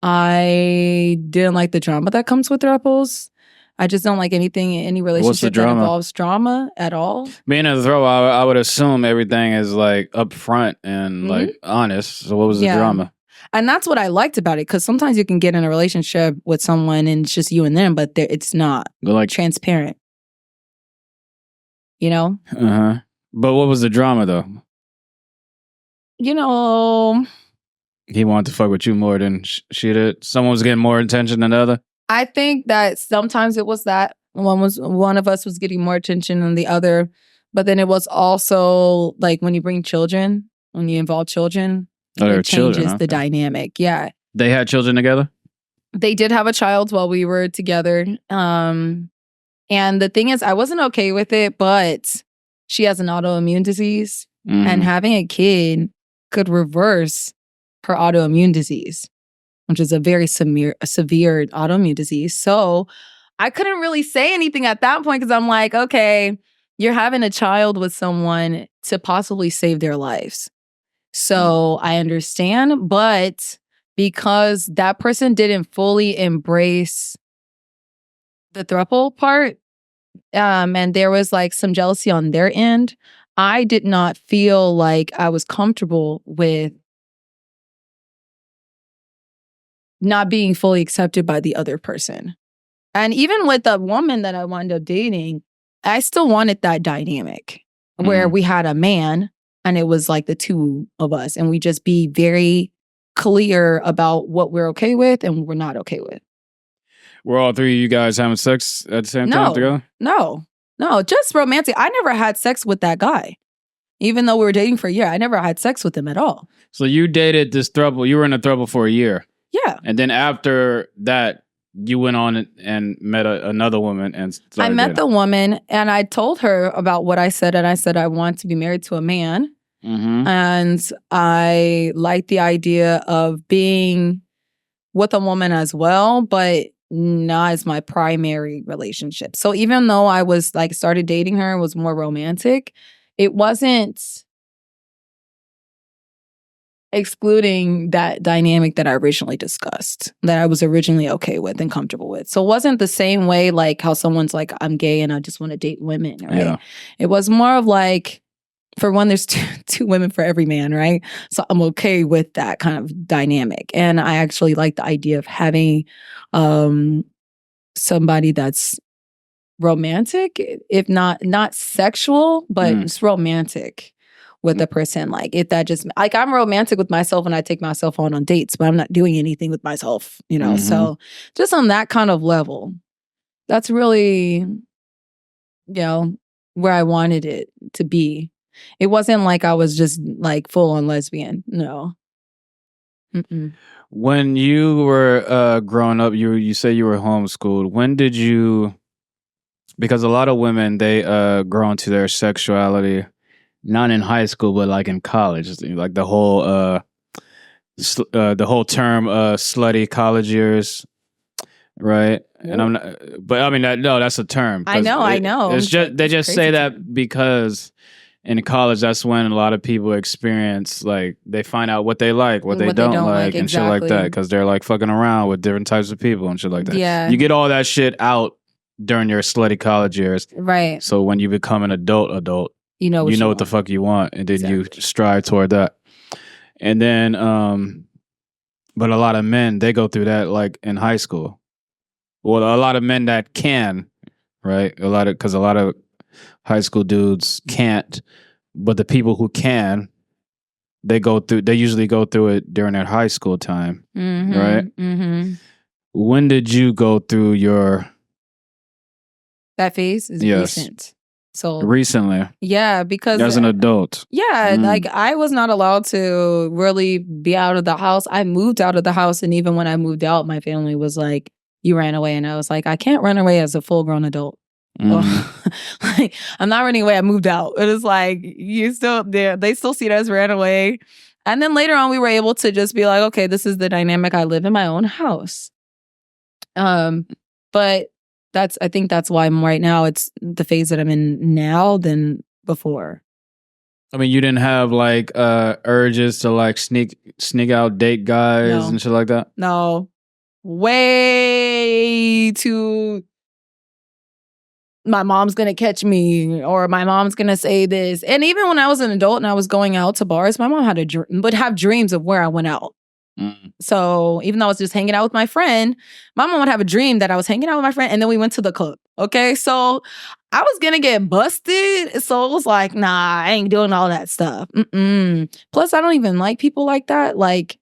I didn't like the drama that comes with thruples. I just don't like anything in any relationship that involves drama at all. Being a throuple, I would assume everything is like upfront and like honest. So what was the drama? And that's what I liked about it, because sometimes you can get in a relationship with someone and it's just you and them, but it's not like transparent. You know? Uh-huh. But what was the drama though? You know, he wanted to fuck with you more than she did. Someone was getting more attention than the other. I think that sometimes it was that one of us was getting more attention than the other, but then it was also like when you bring children, when you involve children, it changes the dynamic. Yeah, they had children together. They did have a child while we were together, and the thing is, I wasn't okay with it, but she has an autoimmune disease, and having a kid could reverse her autoimmune disease, which is a very severe autoimmune disease. So I couldn't really say anything at that point, because I'm like, okay, you're having a child with someone to possibly save their lives. So I understand, but because that person didn't fully embrace the throuple part, and there was like some jealousy on their end, I did not feel like I was comfortable with not being fully accepted by the other person. And even with the woman that I wound up dating, I still wanted that dynamic where we had a man and it was like the two of us, and we just be very clear about what we're okay with and what we're not okay with. Were all three of you guys having sex at the same time together? No, just romantic. I never had sex with that guy. Even though we were dating for a year, I never had sex with him at all. So you dated this throuple. You were in a throuple for a year. Yeah. And then after that, you went on and met another woman. And I met the woman and I told her about what I said. And I said, I want to be married to a man. And I like the idea of being with a woman as well, but not as my primary relationship. So even though I was like started dating her, it was more romantic, it wasn't excluding that dynamic that I originally discussed, that I was originally okay with and comfortable with. So it wasn't the same way like how someone's like, I'm gay and I just want to date women, right? Yeah. It was more of like, for one, there's two women for every man, right? So I'm okay with that kind of dynamic. And I actually like the idea of having somebody that's romantic, if not sexual, but it's romantic with the person. Like if that just, like I'm romantic with myself and I take myself on dates, but I'm not doing anything with myself, you know? So just on that kind of level, that's really, you know, where I wanted it to be. It wasn't like I was just like full on lesbian. No. When you were growing up, you say you were homeschooled. When did you, because a lot of women, they grow into their sexuality, not in high school, but like in college, like the whole term slutty college years, right? Ooh. And I'm not, but I mean, that's a term. I know. It's just they just say that because in college, that's when a lot of people experience, like, they find out what they like, what they don't like, and shit like that, because they're like fucking around with different types of people and shit like that. Yeah. You get all that shit out during your slutty college years, right? So when you become an adult, you know what the fuck you want, and then you strive toward that. And then, but a lot of men, they go through that like in high school. Well, a lot of men that can, right? Because a lot of high school dudes can't, but the people who can, they usually go through it during their high school time, right? When did you go through that phase? Is recent. So recently, yeah, because as an adult, like I was not allowed to really be out of the house. I moved out of the house, and even when I moved out, my family was like, "You ran away," and I was like, "I can't run away as a full-grown adult." Like, I'm not running away. I moved out. It was like you still there. They still see it as ran away. And then later on, we were able to just be like, okay, this is the dynamic. I live in my own house. But I think that's why right now it's the phase that I'm in now than before. I mean, you didn't have like urges to like sneak out, date guys and shit like that? No. Way too. My mom's gonna catch me, or my mom's gonna say this. And even when I was an adult and I was going out to bars, my mom would have dreams of where I went out. So even though I was just hanging out with my friend, my mom would have a dream that I was hanging out with my friend and then we went to the club. Okay, so I was gonna get busted. So it was like, nah, I ain't doing all that stuff. Plus, I don't even like people like that. Like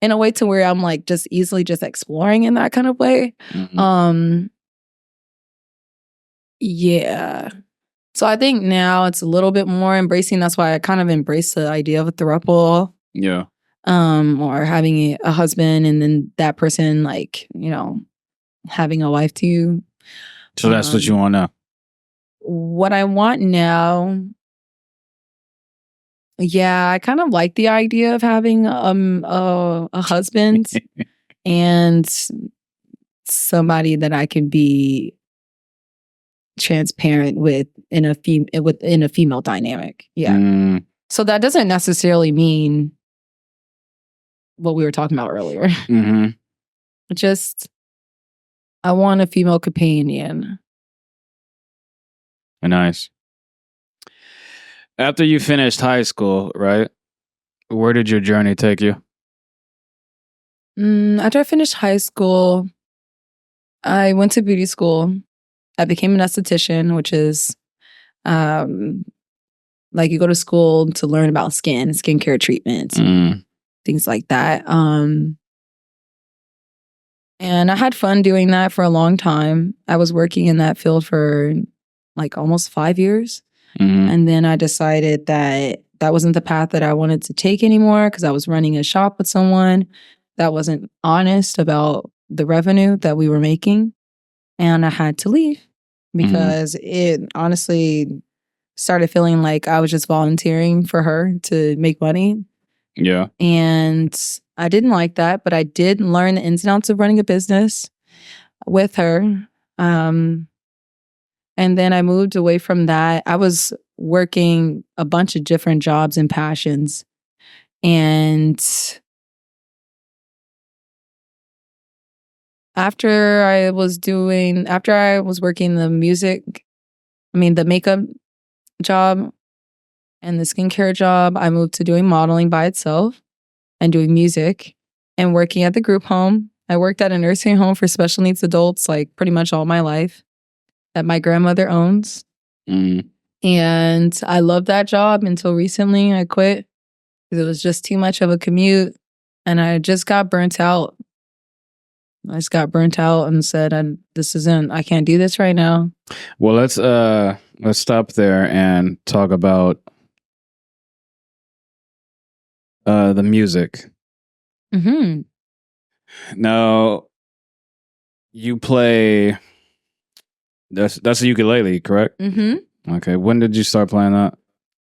in a way to where I'm like just easily just exploring in that kind of way. Yeah. So I think now it's a little bit more embracing. That's why I kind of embrace the idea of a throuple. Yeah. Or having a husband and then that person like, you know, having a wife too. So that's what you want now? What I want now, yeah, I kind of like the idea of having a husband and somebody that I can be transparent with in a female dynamic. Yeah. So that doesn't necessarily mean what we were talking about earlier. Just, I want a female companion. Nice. After you finished high school, right? Where did your journey take you? After I finished high school, I went to beauty school. I became an esthetician, which is like you go to school to learn about skincare treatments, things like that. And I had fun doing that for a long time. I was working in that field for like almost 5 years. And then I decided that that wasn't the path that I wanted to take anymore because I was running a shop with someone that wasn't honest about the revenue that we were making. And I had to leave because it honestly started feeling like I was just volunteering for her to make money. Yeah. And I didn't like that, but I did learn the ins and outs of running a business with her. And then I moved away from that. I was working a bunch of different jobs and passions. And after I was working the makeup job and the skincare job, I moved to doing modeling by itself and doing music and working at the group home. I worked at a nursing home for special needs adults like pretty much all my life that my grandmother owns. And I loved that job until recently. I quit because it was just too much of a commute and I just got burnt out. I just got burnt out and said, I can't do this right now. Well, let's stop there and talk about the music. Now, you play. That's a ukulele, correct? Okay. When did you start playing that?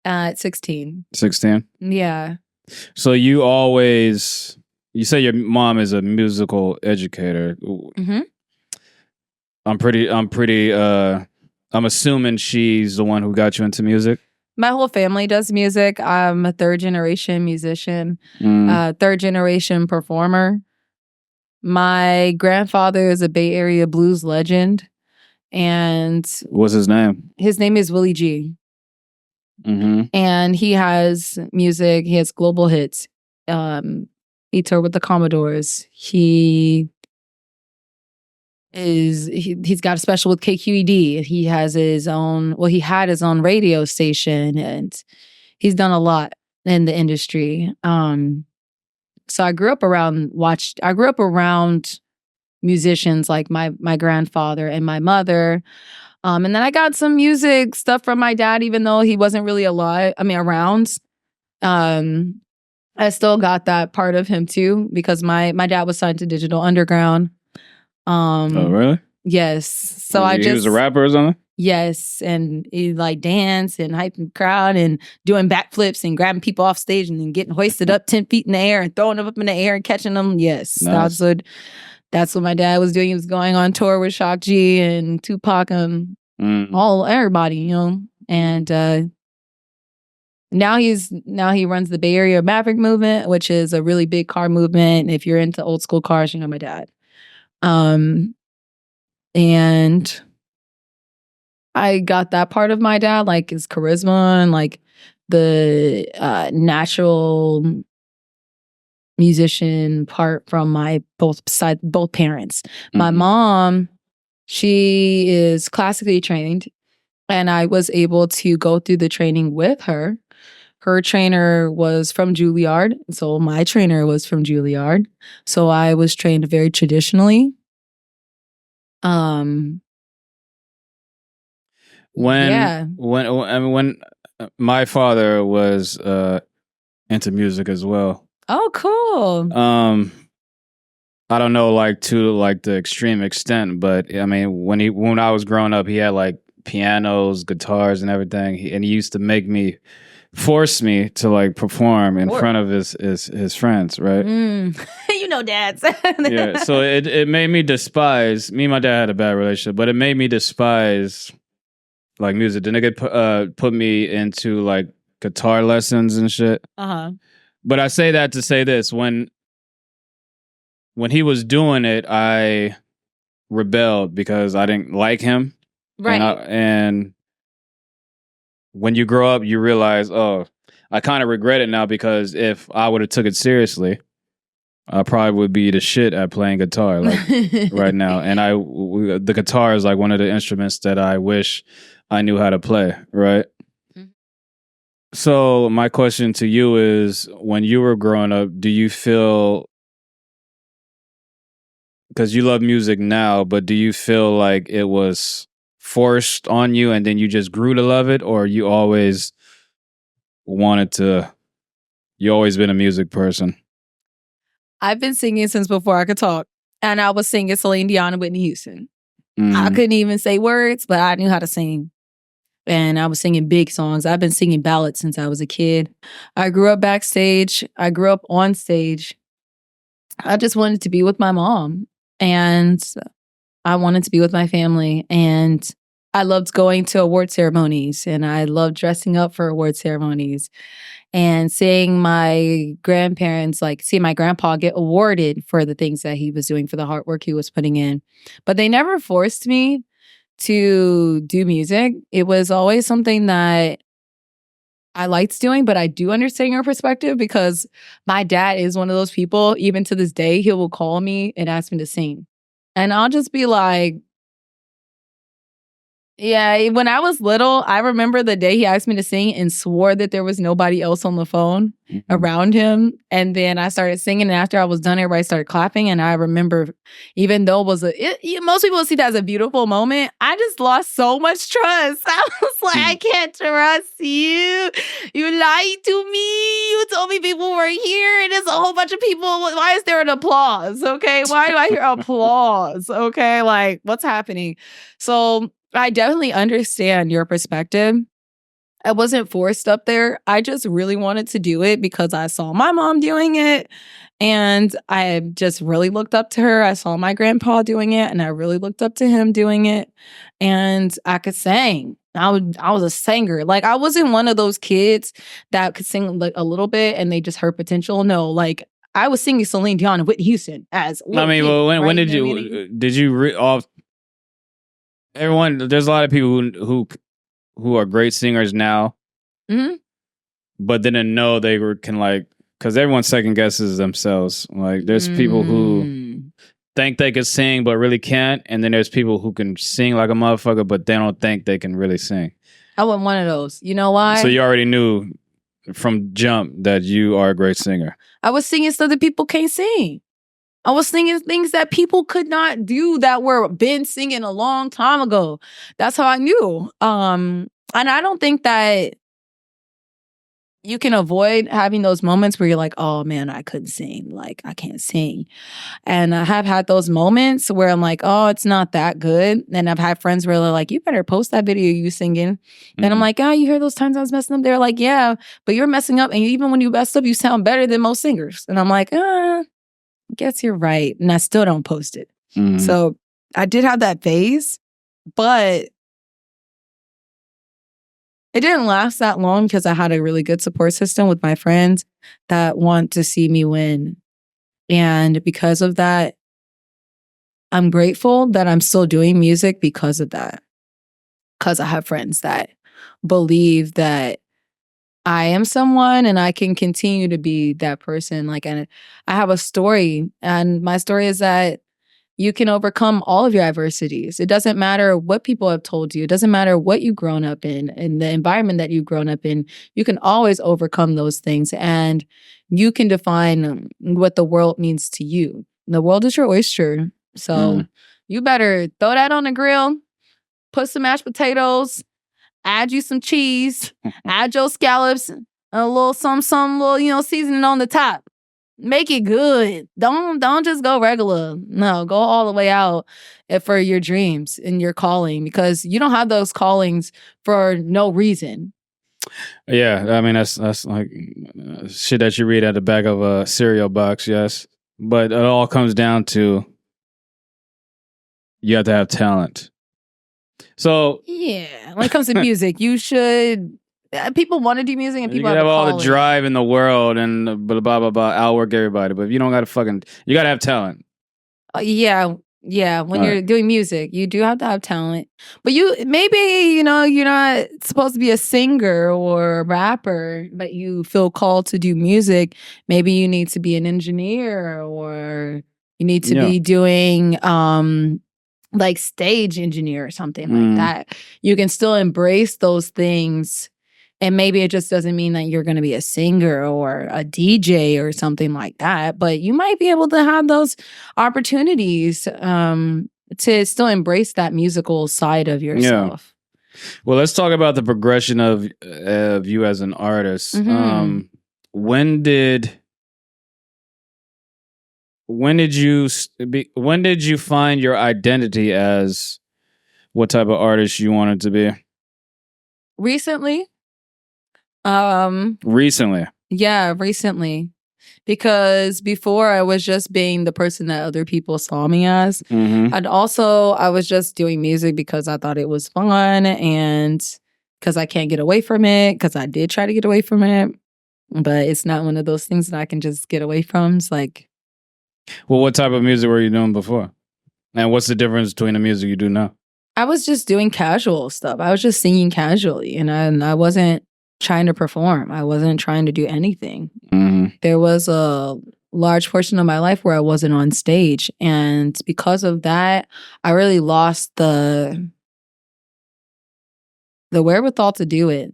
At 16. 16? Yeah. So you say your mom is a musical educator. I'm assuming she's the one who got you into music. My whole family does music. I'm a third generation musician, third generation performer. My grandfather is a Bay Area blues legend. And what's his name? His name is Willie G. And he has music. He has global hits. He toured with the Commodores. He's got a special with KQED. He has he had his own radio station and he's done a lot in the industry. So I grew up around musicians like my grandfather and my mother. And then I got some music stuff from my dad, even though he wasn't really around. I still got that part of him too, because my dad was signed to Digital Underground. Oh, really? Yes. So he was a rapper or something? Yes. And he like dance and hyping the crowd and doing backflips and grabbing people off stage and then getting hoisted up 10 feet in the air and throwing them up in the air and catching them. Yes. Nice. That's what my dad was doing. He was going on tour with Shock G and Tupac and everybody, you know. And Now he runs the Bay Area Maverick movement, which is a really big car movement. And if you're into old school cars, you know my dad. And I got that part of my dad, like his charisma and like the natural musician part from my both parents. My mom, she is classically trained, and I was able to go through the training with her. Her trainer was from Juilliard, so my trainer was from Juilliard. So I was trained very traditionally. When my father was into music as well. Oh, cool. I don't know like to like the extreme extent, but I mean when I was growing up, he had like pianos, guitars, and everything, and he used to force me to like perform in front of his friends, right? You know, dads. Yeah, so it made me despise. Me and my dad had a bad relationship, but it made me despise like music. The nigga put me into like guitar lessons and shit. But I say that to say this: when he was doing it, I rebelled because I didn't like him. Right. And when you grow up, you realize, oh, I kind of regret it now, because if I would have took it seriously, I probably would be the shit at playing guitar like right now. And the guitar is like one of the instruments that I wish I knew how to play, right? Mm-hmm. So my question to you is, when you were growing up, do you feel, because you love music now, but do you feel like it was forced on you and then you just grew to love it, or you always been a music person? I've been singing since before I could talk, and I was singing Celine Dion and Whitney Houston. I couldn't even say words, but I knew how to sing. And I was singing big songs. I've been singing ballads since I was a kid. I grew up backstage. I grew up on stage. I just wanted to be with my mom, and I wanted to be with my family. And I loved going to award ceremonies, and I loved dressing up for award ceremonies and seeing my grandparents, like seeing my grandpa get awarded for the things that he was doing, for the hard work he was putting in. But they never forced me to do music. It was always something that I liked doing, but I do understand your perspective, because my dad is one of those people, even to this day, he will call me and ask me to sing. And I'll just be like, yeah, when I was little, I remember the day he asked me to sing and swore that there was nobody else on the phone around him. And then I started singing, and after I was done, everybody started clapping. And I remember, even though most people see that as a beautiful moment, I just lost so much trust. I was like, I can't trust you. You lied to me. You told me people were here, and there's a whole bunch of people. Why is there an applause? Okay, why do I hear applause? Okay, like, what's happening? So I definitely understand your perspective. I wasn't forced up there. I just really wanted to do it because I saw my mom doing it, and I just really looked up to her. I saw my grandpa doing it, and I really looked up to him doing it, and I could sing. I was a singer. Like, I wasn't one of those kids that could sing like a little bit and they just heard potential. No, like, I was singing Celine Dion and Whitney Houston as I mean, well, when did you everyone, there's a lot of people who are great singers now, but didn't know they can, like, because everyone second guesses themselves. Like, there's people who think they can sing but really can't, and then there's people who can sing like a motherfucker but they don't think they can really sing. I wasn't one of those. You know why? So you already knew from jump that you are a great singer. I was singing stuff that people can't sing. I was singing things that people could not do that were been singing a long time ago. That's how I knew. And I don't think that you can avoid having those moments where you're like, oh man, I couldn't sing. Like, I can't sing. And I have had those moments where I'm like, oh, it's not that good. And I've had friends where they're like, you better post that video of you singing. And I'm like, you hear those times I was messing up? They're like, yeah, but you're messing up. And even when you mess up, you sound better than most singers. And I'm like, I guess you're right. And I still don't post it. So I did have that phase, but It didn't last that long because I had a really good support system with my friends that want to see me win. And because of that, I'm grateful that I'm still doing music because of that. Because I have friends that believe that I am someone and I can continue to be that person. Like, and I have a story, and my story is that you can overcome all of your adversities. It doesn't matter what people have told you. It doesn't matter what you've grown up in and the environment that you've grown up in. You can always overcome those things, and you can define what the world means to you. The world is your oyster. So you better throw that on the grill, put some mashed potatoes, add you some cheese, add your scallops, a little some little, seasoning on the top. Make it good. Don't just go regular. No, go all the way out for your dreams and your calling, because you don't have those callings for no reason. Yeah, I mean that's like shit that you read at the back of a cereal box, yes. But it all comes down to you have to have talent. So yeah, when it comes to music, you should. People want to do music, and people you have all the drive in the world and blah blah blah blah. Outwork everybody, but if you don't got you got to have talent. Yeah. When you're doing music, you do have to have talent. But maybe you're not supposed to be a singer or a rapper, but you feel called to do music. Maybe you need to be an engineer, or you need to be doing like stage engineer or something like that. You can still embrace those things. And maybe it just doesn't mean that you're going to be a singer or a DJ or something like that. But you might be able to have those opportunities to still embrace that musical side of yourself. Yeah. Well, let's talk about the progression of you as an artist. Mm-hmm. When did you find your identity as what type of artist you wanted to be? Recently. Recently. Yeah, recently. Because before I was just being the person that other people saw me as. Mm-hmm. And also I was just doing music because I thought it was fun, and because I can't get away from it, because I did try to get away from it. But it's not one of those things that I can just get away from. It's like, well, what type of music were you doing before? And what's the difference between the music you do now? I was just doing casual stuff. I was just singing casually, and I wasn't trying to perform. I wasn't trying to do anything. Mm-hmm. There was a large portion of my life where I wasn't on stage, and because of that, I really lost the wherewithal to do it.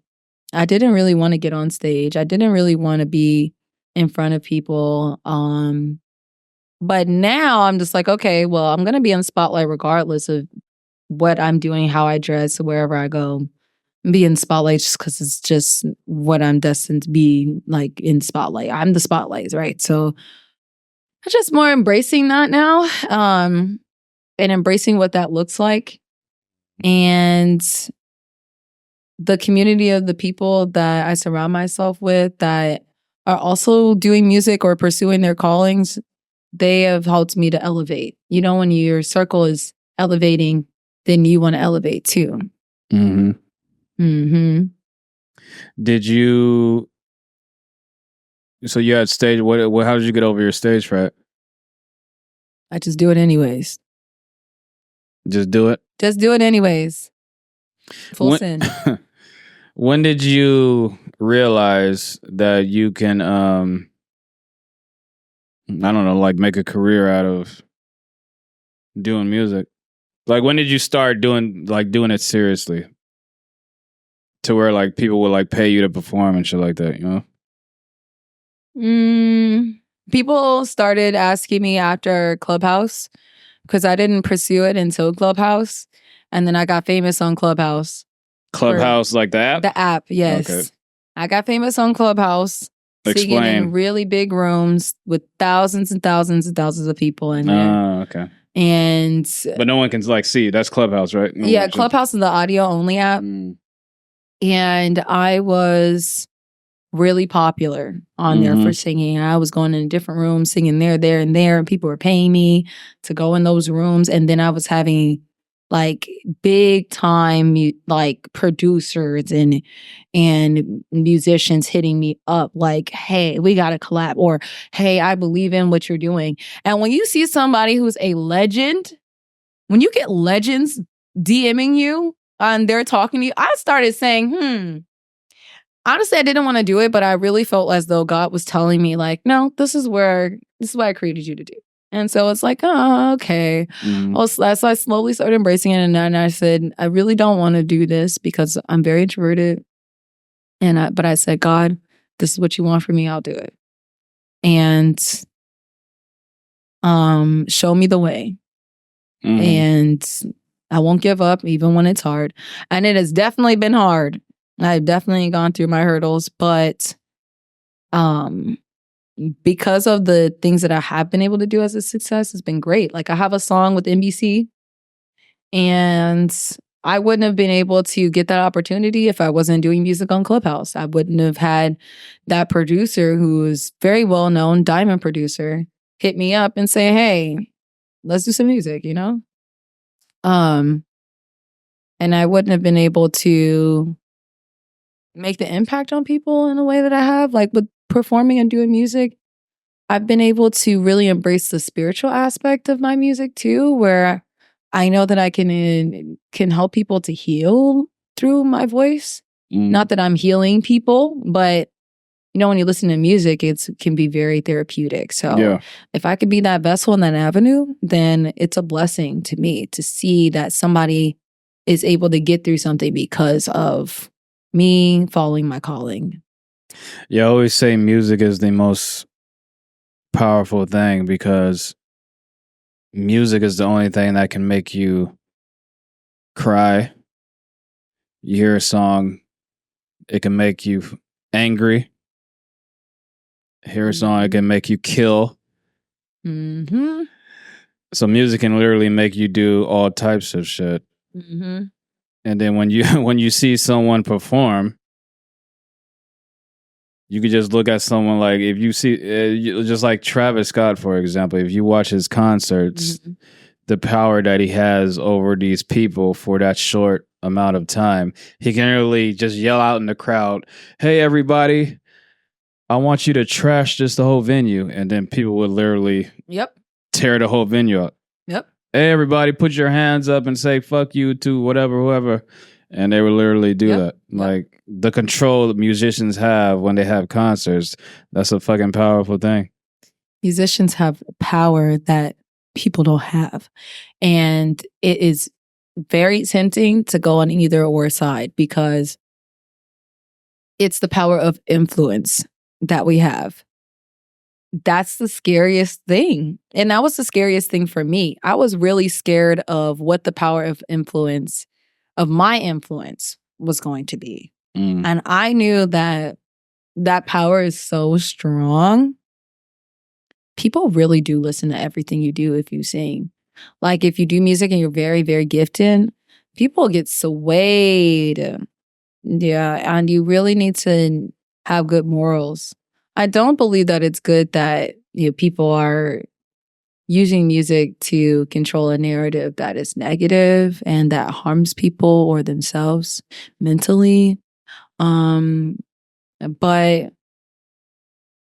I didn't really want to get on stage. I didn't really want to be in front of people. But now I'm just like, okay, well, I'm going to be in the spotlight regardless of what I'm doing, how I dress, wherever I go. Be in spotlight just because it's just what I'm destined to be, like, in spotlight. I'm the spotlight, right? So I'm just more embracing that now, and embracing what that looks like, and the community of the people that I surround myself with that are also doing music or pursuing their callings. They have helped me to elevate. When your circle is elevating, then you want to elevate too. Mm-hmm. Mm-hmm. Did you? So you had stage. What? How did you get over your stage fright? I just do it anyways. Just do it. Just do it anyways. Full sin. When did you realize that you can? I don't know, like make a career out of doing music. Like, when did you start doing it seriously? To where like people would like pay you to perform and shit like that, People started asking me after Clubhouse, because I didn't pursue it until Clubhouse, and then I got famous on Clubhouse. Clubhouse, like the app? The app, yes. Okay. I got famous on Clubhouse. Singing in really big rooms with thousands and thousands and thousands of people in there. Oh, okay. But no one can like see. That's Clubhouse, right? Yeah, Clubhouse is the audio only app. And I was really popular on there for singing. I was going in different rooms, singing there, and there. And people were paying me to go in those rooms. And then I was having like big time like producers and musicians hitting me up like, hey, we got to collab, or hey, I believe in what you're doing. And when you see somebody who's a legend, when you get legends DMing you and they're talking to you, I started saying, honestly, I didn't want to do it, but I really felt as though God was telling me like, no, this is what I created you to do. And so it's like, oh, okay. So I slowly started embracing it. And then I said, I really don't want to do this because I'm very introverted. But I said, God, this is what you want from me. I'll do it. And show me the way. And I won't give up even when it's hard. And it has definitely been hard. I've definitely gone through my hurdles, but because of the things that I have been able to do as a success, it's been great. Like I have a song with NBC, and I wouldn't have been able to get that opportunity if I wasn't doing music on Clubhouse. I wouldn't have had that producer who is very well known, diamond producer, hit me up and say, hey, let's do some music, you know? And I wouldn't have been able to make the impact on people in a way that I have, like with performing and doing music. I've been able to really embrace the spiritual aspect of my music too, where I know that I can help people to heal through my voice. Not that I'm healing people, but you know, when you listen to music, it can be very therapeutic. So if I could be that vessel in that avenue, then it's a blessing to me to see that somebody is able to get through something because of me following my calling. Yeah, I always say music is the most powerful thing because music is the only thing that can make you cry. You hear a song, it can make you angry. Hear a song, it can make you kill. So music can literally make you do all types of shit. And then when you see someone perform, you could just look at someone like, if you see, just like Travis Scott, for example, if you watch his concerts, the power that he has over these people for that short amount of time, he can really just yell out in the crowd, hey, everybody, I want you to trash just the whole venue. And then people would literally tear the whole venue up. Hey, everybody, put your hands up and say, fuck you to whatever, whoever. And they would literally do that. Like the control that musicians have when they have concerts, that's a fucking powerful thing. Musicians have power that people don't have. And it is very tempting to go on either or side because it's the power of influence that we have. That's the scariest thing. And that was the scariest thing for me. I was really scared of what the power of influence, of my influence, was going to be. And I knew that that power is so strong. People really do listen to everything you do if you sing. Like if you do music and you're very, very gifted, people get swayed. Yeah, and you really need to have good morals. I don't believe that it's good that people are using music to control a narrative that is negative and that harms people or themselves mentally. But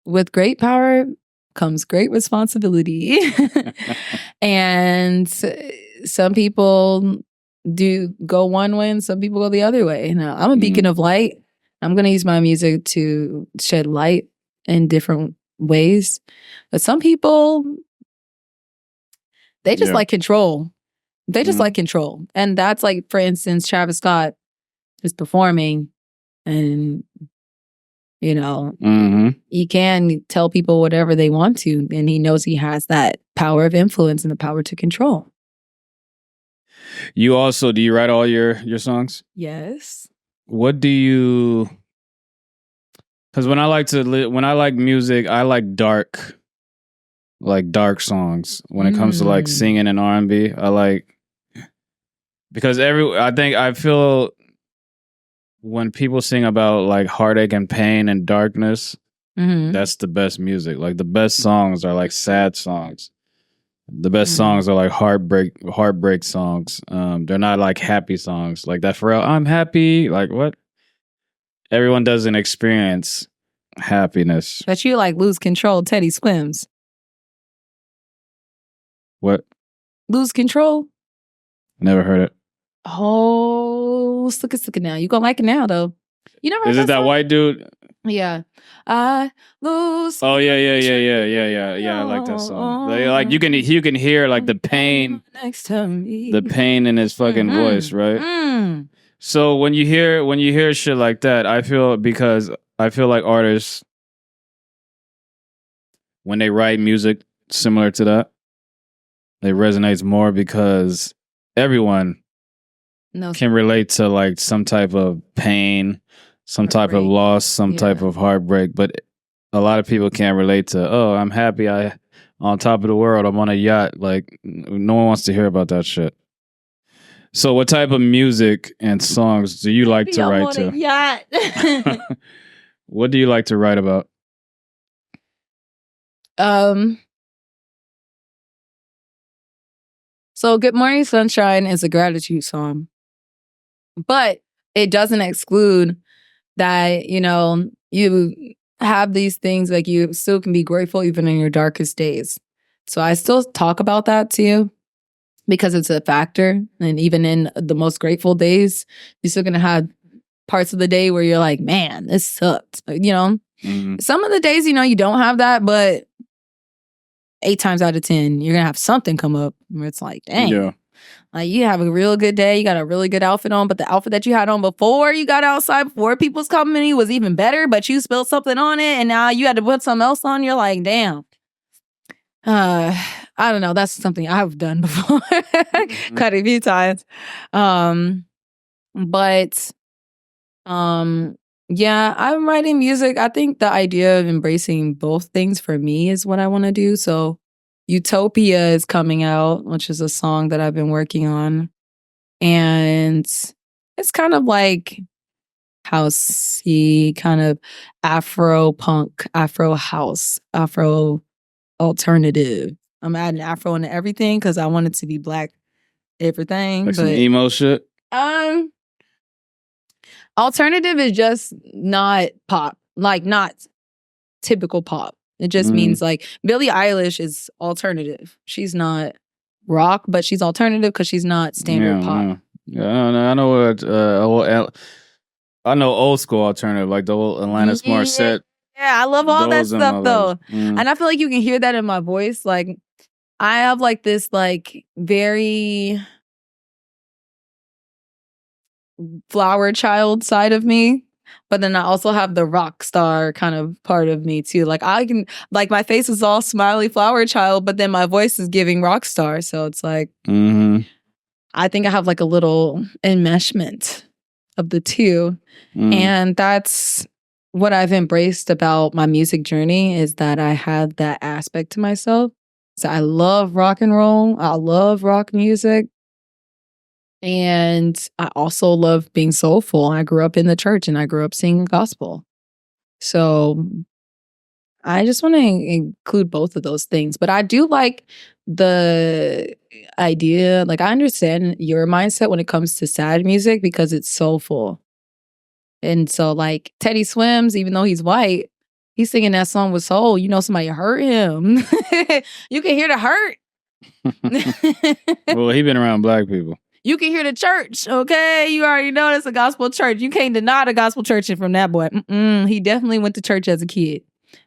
with great power comes great responsibility. And some people do go one way and some people go the other way. Now, I'm a beacon of light. I'm going to use my music to shed light in different ways. But some people, they just like control. They just like control. And that's like, for instance, Travis Scott is performing and, he can tell people whatever they want to. And he knows he has that power of influence and the power to control. You also, do you write all your songs? Yes. What do you... Because when I like music, I like dark songs. When it comes to like singing and R&B, I like, because I feel when people sing about like heartache and pain and darkness, that's the best music. Like the best songs are like sad songs. The best songs are like heartbreak songs. They're not like happy songs. Like that Pharrell, I'm happy. Like what? Everyone doesn't experience happiness. But you like Lose Control, Teddy Swims. What? Lose Control? Never heard it. Oh, look it now. You gonna like it now though. You never heard Is it that song? white dude? Yeah. I lose. Oh yeah. I like that song. Like you can hear like the pain next to me. the pain in his fucking voice, right? So when you hear shit like that, I feel like artists, when they write music similar to that, it resonates more because everyone can relate to like some type of pain, some type of loss, some type of heartbreak. But a lot of people can't relate to, oh, I'm happy, I on top of the world, I'm on a yacht. Like no one wants to hear about that shit. So what type of music and songs do you like to write to? Yacht. What do you like to write about? So Good Morning Sunshine is a gratitude song. But it doesn't exclude that, you have these things, like you still can be grateful even in your darkest days. So I still talk about that too, because it's a factor. And even in the most grateful days, you're still going to have parts of the day where you're like, man, this sucks. Some of the days, you don't have that, but 8 times out of 10, you're going to have something come up where it's like, dang. Yeah. Like you have a real good day, you got a really good outfit on, but the outfit that you had on before you got outside, before people's company was even better, but you spilled something on it and now you had to put something else on. You're like, damn. I don't know. That's something I've done before. Quite a few times. Yeah, I'm writing music. I think the idea of embracing both things for me is what I want to do. So Utopia is coming out, which is a song that I've been working on. And it's kind of like housey, kind of Afro punk, Afro house, Afro alternative. I'm adding Afro into everything because I want it to be black everything. Like some emo shit? Alternative is just not pop, like not typical pop. It just means like Billie Eilish is alternative. She's not rock, but she's alternative because she's not standard pop. Yeah, I know I know old school alternative, like the old Alanis Morissette. Yeah, I love all that stuff though. And I feel like you can hear that in my voice. Like I have like this like very flower child side of me. But then I also have the rock star kind of part of me too. Like I can, like my face is all smiley flower child, but then my voice is giving rock star. So it's like, I think I have like a little enmeshment of the two. And that's what I've embraced about my music journey, is that I have that aspect to myself. So I love rock and roll. I love rock music. And I also love being soulful. I grew up in the church and I grew up singing gospel. So I just want to include both of those things. But I do like the idea, like I understand your mindset when it comes to sad music because it's soulful. And so like Teddy Swims, even though he's white, he's singing that song with soul. Somebody hurt him. You can hear the hurt. Well, he been around black people. You can hear the church, okay? You already know it's a gospel church. You can't deny the gospel church from that boy. He definitely went to church as a kid.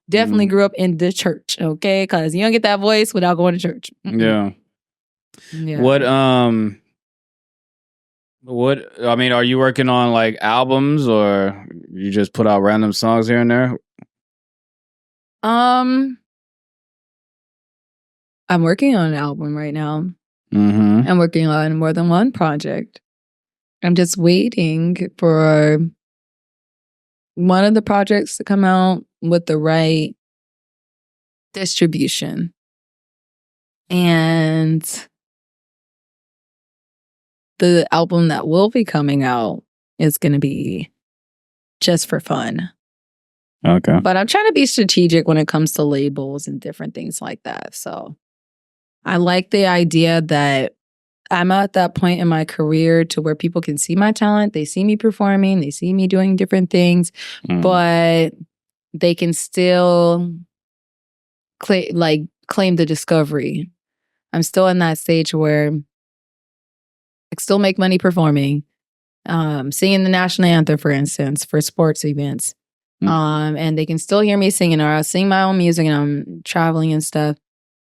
Definitely grew up in the church, okay? Because you don't get that voice without going to church. Yeah. What, I mean, are you working on like albums or you just put out random songs here and there? I'm working on an album right now. I'm working on more than one project. I'm just waiting for one of the projects to come out with the right distribution. And the album that will be coming out is going to be just for fun. Okay. But I'm trying to be strategic when it comes to labels and different things like that. So I like the idea that I'm at that point in my career to where people can see my talent. They see me performing. They see me doing different things, but they can still claim the discovery. I'm still in that stage where I still make money performing, singing the national anthem, for instance, for sports events. And they can still hear me singing, or I sing my own music and I'm traveling and stuff.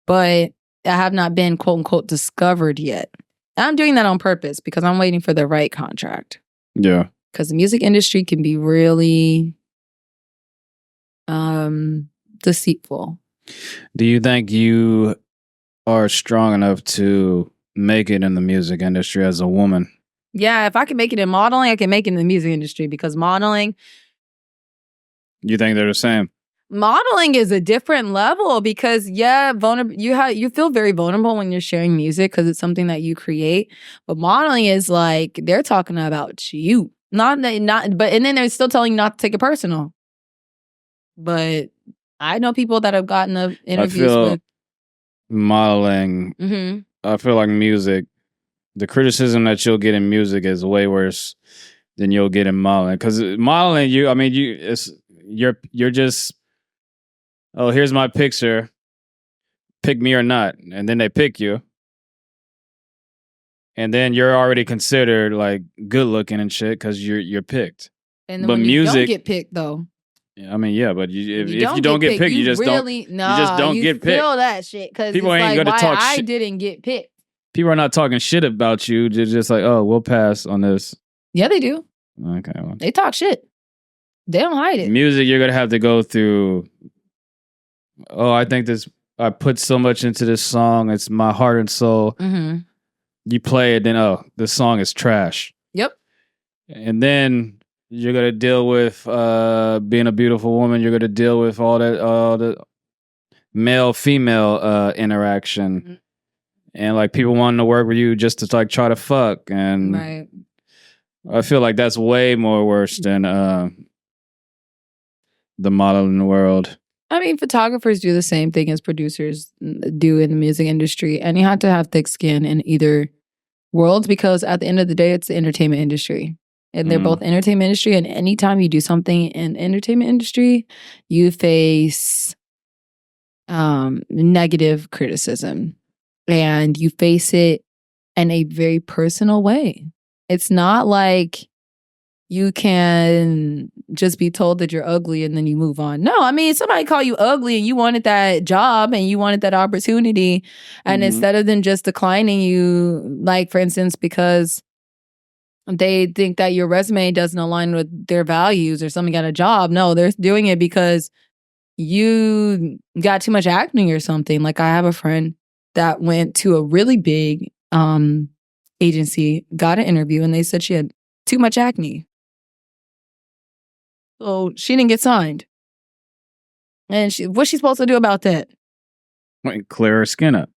But I have not been, quote unquote, discovered yet. I'm doing that on purpose because I'm waiting for the right contract. Yeah. Because the music industry can be really deceitful. Do you think you are strong enough to make it in the music industry as a woman? Yeah, if I can make it in modeling, I can make it in the music industry, because modeling... You think they're the same? Modeling is a different level because, yeah, you feel very vulnerable when you're sharing music because it's something that you create. But modeling is like they're talking about you, and then they're still telling you not to take it personal. But I know people that have gotten interviews with modeling. Mm-hmm. I feel like music. The criticism that you'll get in music is way worse than you'll get in modeling. Because modeling, you're just, oh, here's my picture, pick me or not, and then they pick you, and then you're already considered like good looking and shit because you're picked. And then but when music, you don't get picked though. I mean, yeah, but if you don't get picked, you just don't get picked. You feel that shit because people ain't gonna talk shit. I didn't get picked. People are not talking shit about you. They're just like, oh, we'll pass on this. Yeah, they do. Okay, well. They talk shit. They don't hide it. Music, you're gonna have to go through. Oh, I think I put so much into this song. It's my heart and soul. Mm-hmm. You play it, then this song is trash. Yep. And then you're gonna deal with being a beautiful woman. You're gonna deal with all the male-female interaction. Mm-hmm. And like people wanting to work with you just to like try to fuck. And right. I feel like that's way more worse than the modeling world. I mean, photographers do the same thing as producers do in the music industry. And you have to have thick skin in either worlds because at the end of the day, it's the entertainment industry. And they're both entertainment industry. And anytime you do something in entertainment industry, you face negative criticism. And you face it in a very personal way. It's not like you can just be told that you're ugly and then you move on. No, I mean, somebody call you ugly and you wanted that job and you wanted that opportunity. And instead of them just declining you, like, for instance, because they think that your resume doesn't align with their values or something, got a job. No, they're doing it because you got too much acne or something. Like, I have a friend that went to a really big agency, got an interview, and they said she had too much acne. So she didn't get signed. And what's she supposed to do about that? Clear her skin up.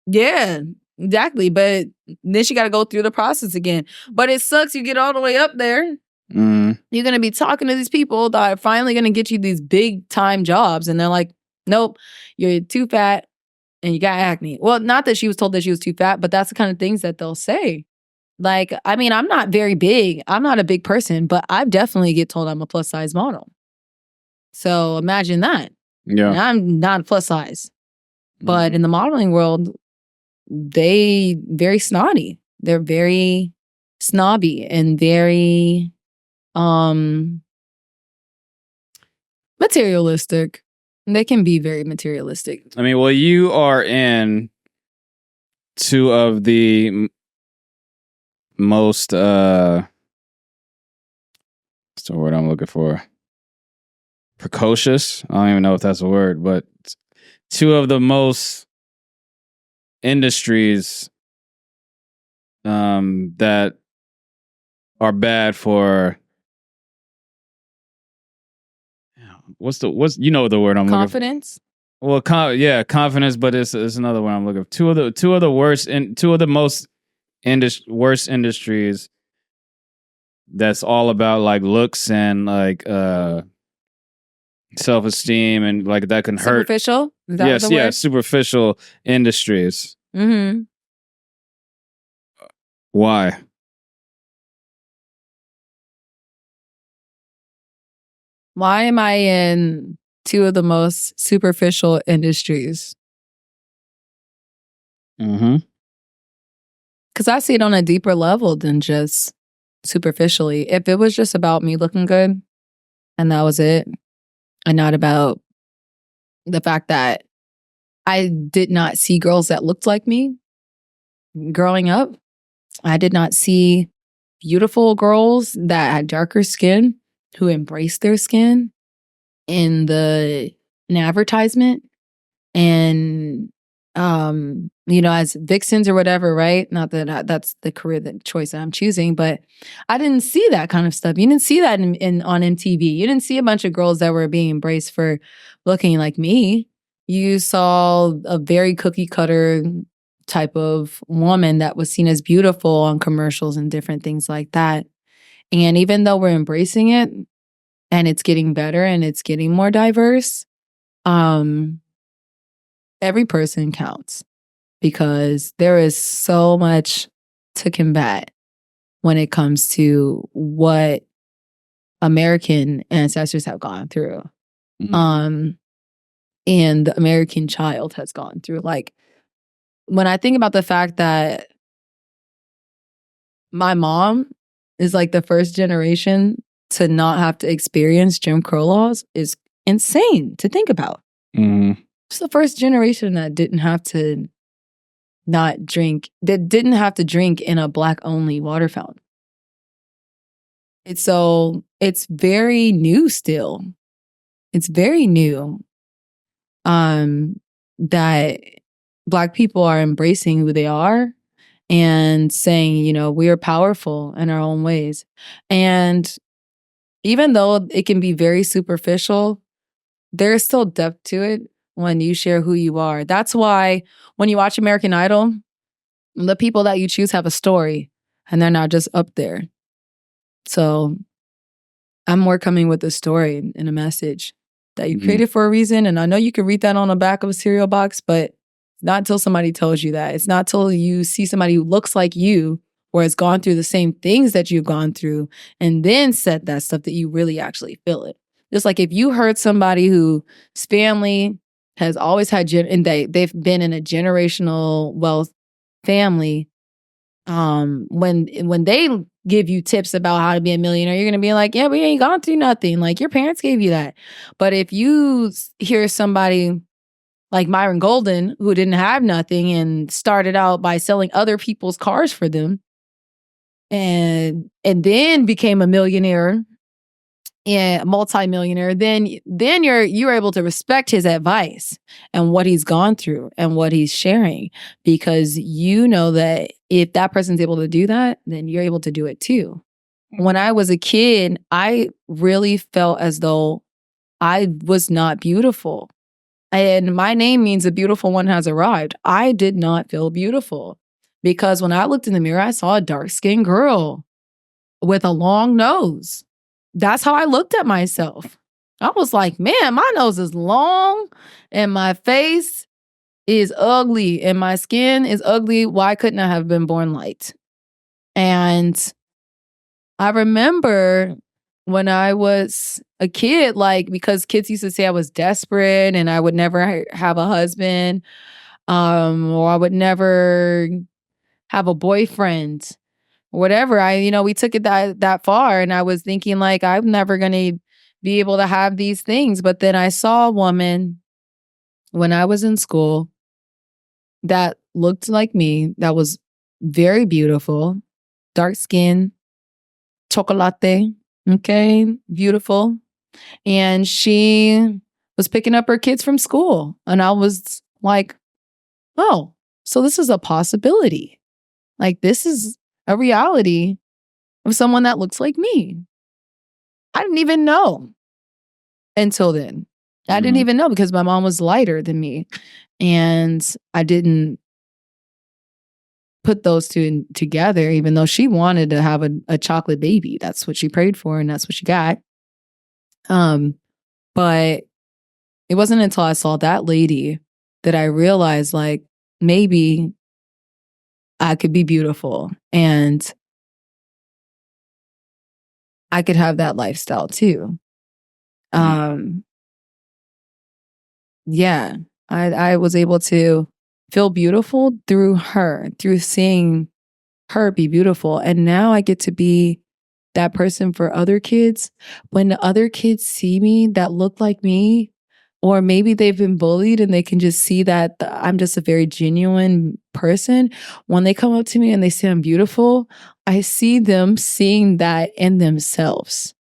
Yeah, exactly. But then she got to go through the process again. But it sucks. You get all the way up there. You're going to be talking to these people that are finally going to get you these big time jobs. And they're like, nope, you're too fat. And you got acne. Well, not that she was told that she was too fat, but that's the kind of things that they'll say. Like, I mean, I'm not very big. I'm not a big person, but I definitely get told I'm a plus size model. So imagine that. Yeah. And I'm not a plus size. But in the modeling world, they very snotty. They're very snobby and very materialistic. They can be very materialistic. I mean, well, you are in two of the most, what's the word I'm looking for? Precocious? I don't even know if that's a word, but two of the most industries that are bad for... What's you know the word I'm confidence? Looking for? Well, confidence, but it's another one I'm looking for. Two of the worst and two of the most worst industries. That's all about like looks and like self-esteem and like that can hurt. Superficial? Yes, superficial industries. Mm-hmm. Why? Why am I in two of the most superficial industries? Mm-hmm. Because I see it on a deeper level than just superficially. If it was just about me looking good and that was it, and not about the fact that I did not see girls that looked like me growing up. I did not see beautiful girls that had darker skin who embraced their skin in an advertisement and as vixens or whatever, right? Not that that's the choice that I'm choosing, but I didn't see that kind of stuff. You didn't see that on MTV. You didn't see a bunch of girls that were being embraced for looking like me. You saw a very cookie cutter type of woman that was seen as beautiful on commercials and different things like that. And even though we're embracing it and it's getting better and it's getting more diverse, every person counts because there is so much to combat when it comes to what American ancestors have gone through. Mm-hmm. And the American child has gone through. Like, when I think about the fact that my mom is like the first generation to not have to experience Jim Crow laws is insane to think about. Mm-hmm. It's the first generation that didn't have to didn't have to drink in a Black-only water fountain. It's very new still. It's very new that Black people are embracing who they are and saying, we are powerful in our own ways. And even though it can be very superficial, there's still depth to it when you share who you are. That's why when you watch American Idol, the people that you choose have a story and they're not just up there. So I'm more coming with a story and a message that you created for a reason. And I know you can read that on the back of a cereal box, but not until somebody tells you that. It's not till you see somebody who looks like you or has gone through the same things that you've gone through and then said that stuff that you really actually feel it. Just like if you heard somebody whose family has always had, and they've been in a generational wealth family, when they give you tips about how to be a millionaire, you're going to be like, yeah, we ain't gone through nothing. Like, your parents gave you that. But if you hear somebody like Myron Golden, who didn't have nothing and started out by selling other people's cars for them and then became a millionaire and multimillionaire, then you're able to respect his advice and what he's gone through and what he's sharing, because you know that if that person's able to do that, then you're able to do it too. When I was a kid, I really felt as though I was not beautiful. And my name means the beautiful one has arrived. I did not feel beautiful because when I looked in the mirror, I saw a dark-skinned girl with a long nose. That's how I looked at myself. I was like, man, my nose is long and my face is ugly and my skin is ugly. Why couldn't I have been born light? And I remember when I was a kid, like, because kids used to say I was desperate and I would never have a husband, or I would never have a boyfriend. Whatever. We took it that far, and I was thinking like, I'm never going to be able to have these things. But then I saw a woman when I was in school that looked like me, that was very beautiful, dark skin, chocolate, okay, beautiful. And she was picking up her kids from school. And I was like, oh, so this is a possibility. Like, this is a reality of someone that looks like me. I didn't even know until then. I didn't even know because my mom was lighter than me. And I didn't put those two together, even though she wanted to have a chocolate baby. That's what she prayed for and that's what she got. But it wasn't until I saw that lady that I realized, like, maybe I could be beautiful and I could have that lifestyle too. Yeah, I was able to feel beautiful through her, through seeing her be beautiful. And now I get to be that person for other kids. When the other kids see me that look like me, or maybe they've been bullied and they can just see that I'm just a very genuine person. When they come up to me and they say I'm beautiful, I see them seeing that in themselves.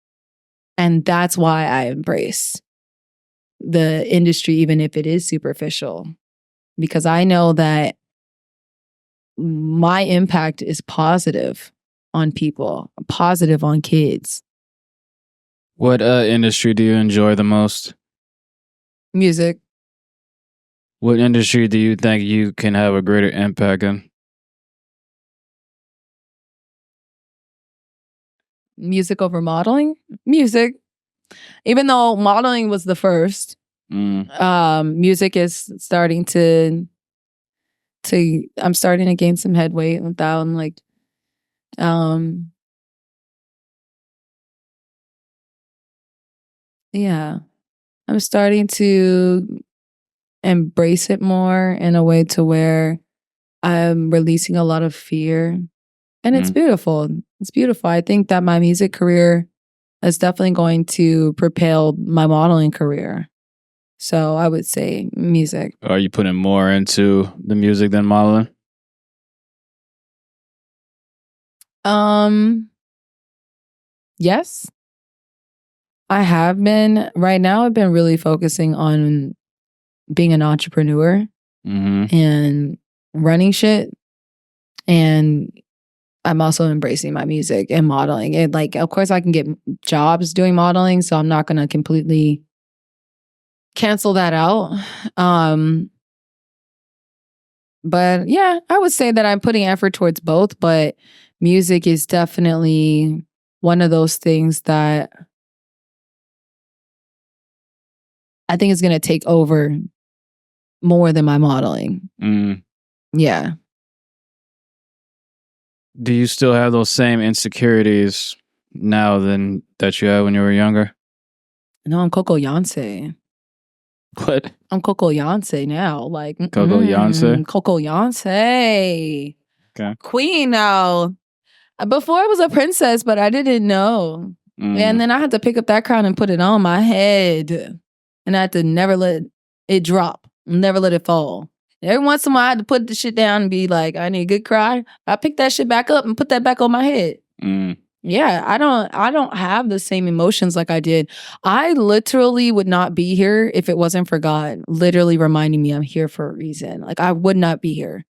And that's why I embrace the industry, even if it is superficial, because I know that my impact is positive on people, positive on kids. What industry do you enjoy the most? Music. What industry do you think you can have a greater impact in? Music over modeling? Music. Even though modeling was the first, music is starting to I'm starting to gain some headway with that one. Like, yeah, I'm starting to embrace it more in a way to where I'm releasing a lot of fear. And it's beautiful. It's beautiful. I think that my music career is definitely going to propel my modeling career. So I would say music. Are you putting more into the music than modeling? Yes. I have been. Right now, I've been really focusing on being an entrepreneur and running shit. And I'm also embracing my music and modeling. And like, of course, I can get jobs doing modeling, so I'm not going to completely cancel that out. But yeah, I would say that I'm putting effort towards both, but music is definitely one of those things that I think is going to take over more than my modeling. Yeah. Do you still have those same insecurities now than that you had when you were younger? No, I'm Coco Yonsei. What? I'm Coco Yonsei now. Like Coco Yonsei? Coco Yonsei. Okay. Queen now. Before I was a princess, but I didn't know. And then I had to pick up that crown and put it on my head. And I had to never let it drop. Never let it fall. Every once in a while I had to put the shit down and be like, I need a good cry. I pick that shit back up and put that back on my head. Yeah, I don't have the same emotions like I did. I literally would not be here if it wasn't for God literally reminding me I'm here for a reason. Like I would not be here.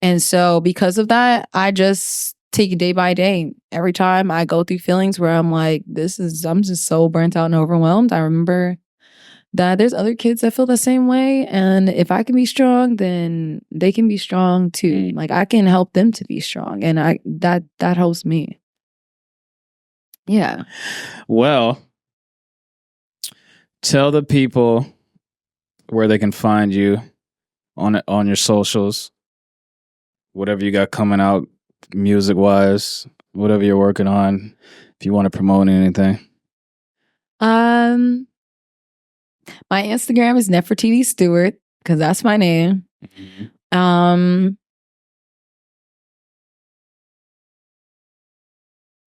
And so because of that, I just take it day by day. Every time I go through feelings where I'm like, I'm just so burnt out and overwhelmed. I remember that there's other kids that feel the same way. And if I can be strong, then they can be strong too. Like I can help them to be strong. And that helps me. Yeah. Well, tell the people where they can find you on your socials, whatever you got coming out music wise, whatever you're working on, if you want to promote anything. My Instagram is Neferttiti Steward because that's my name.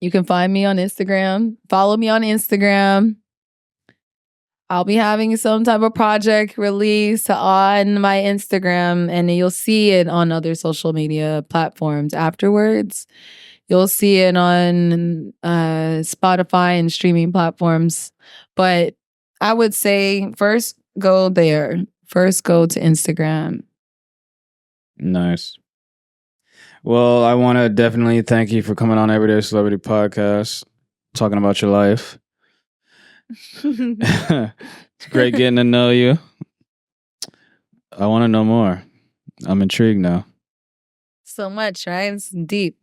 You can find me on Instagram. Follow me on Instagram. I'll be having some type of project release on my Instagram, and you'll see it on other social media platforms afterwards. You'll see it on Spotify and streaming platforms. But I would say first go there. First go to Instagram. Nice. Well, I want to definitely thank you for coming on Everyday Celebrity Podcast, talking about your life. It's great getting to know you. I want to know more. I'm intrigued now. So much, right? It's deep.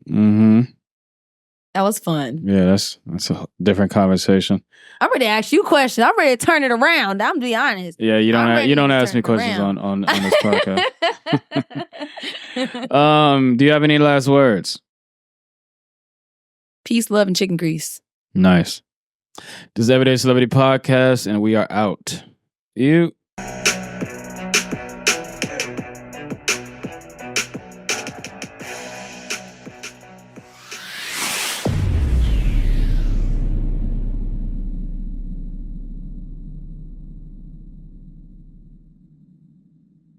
That was fun. Yeah, that's a different conversation. I'm ready to ask you questions. I'm ready to turn it around. I'm gonna be honest. Yeah, you don't ask me questions on this podcast. Do you have any last words? Peace, love, and chicken grease. Nice. This is Everyday Celebrity Podcast, and we are out. You.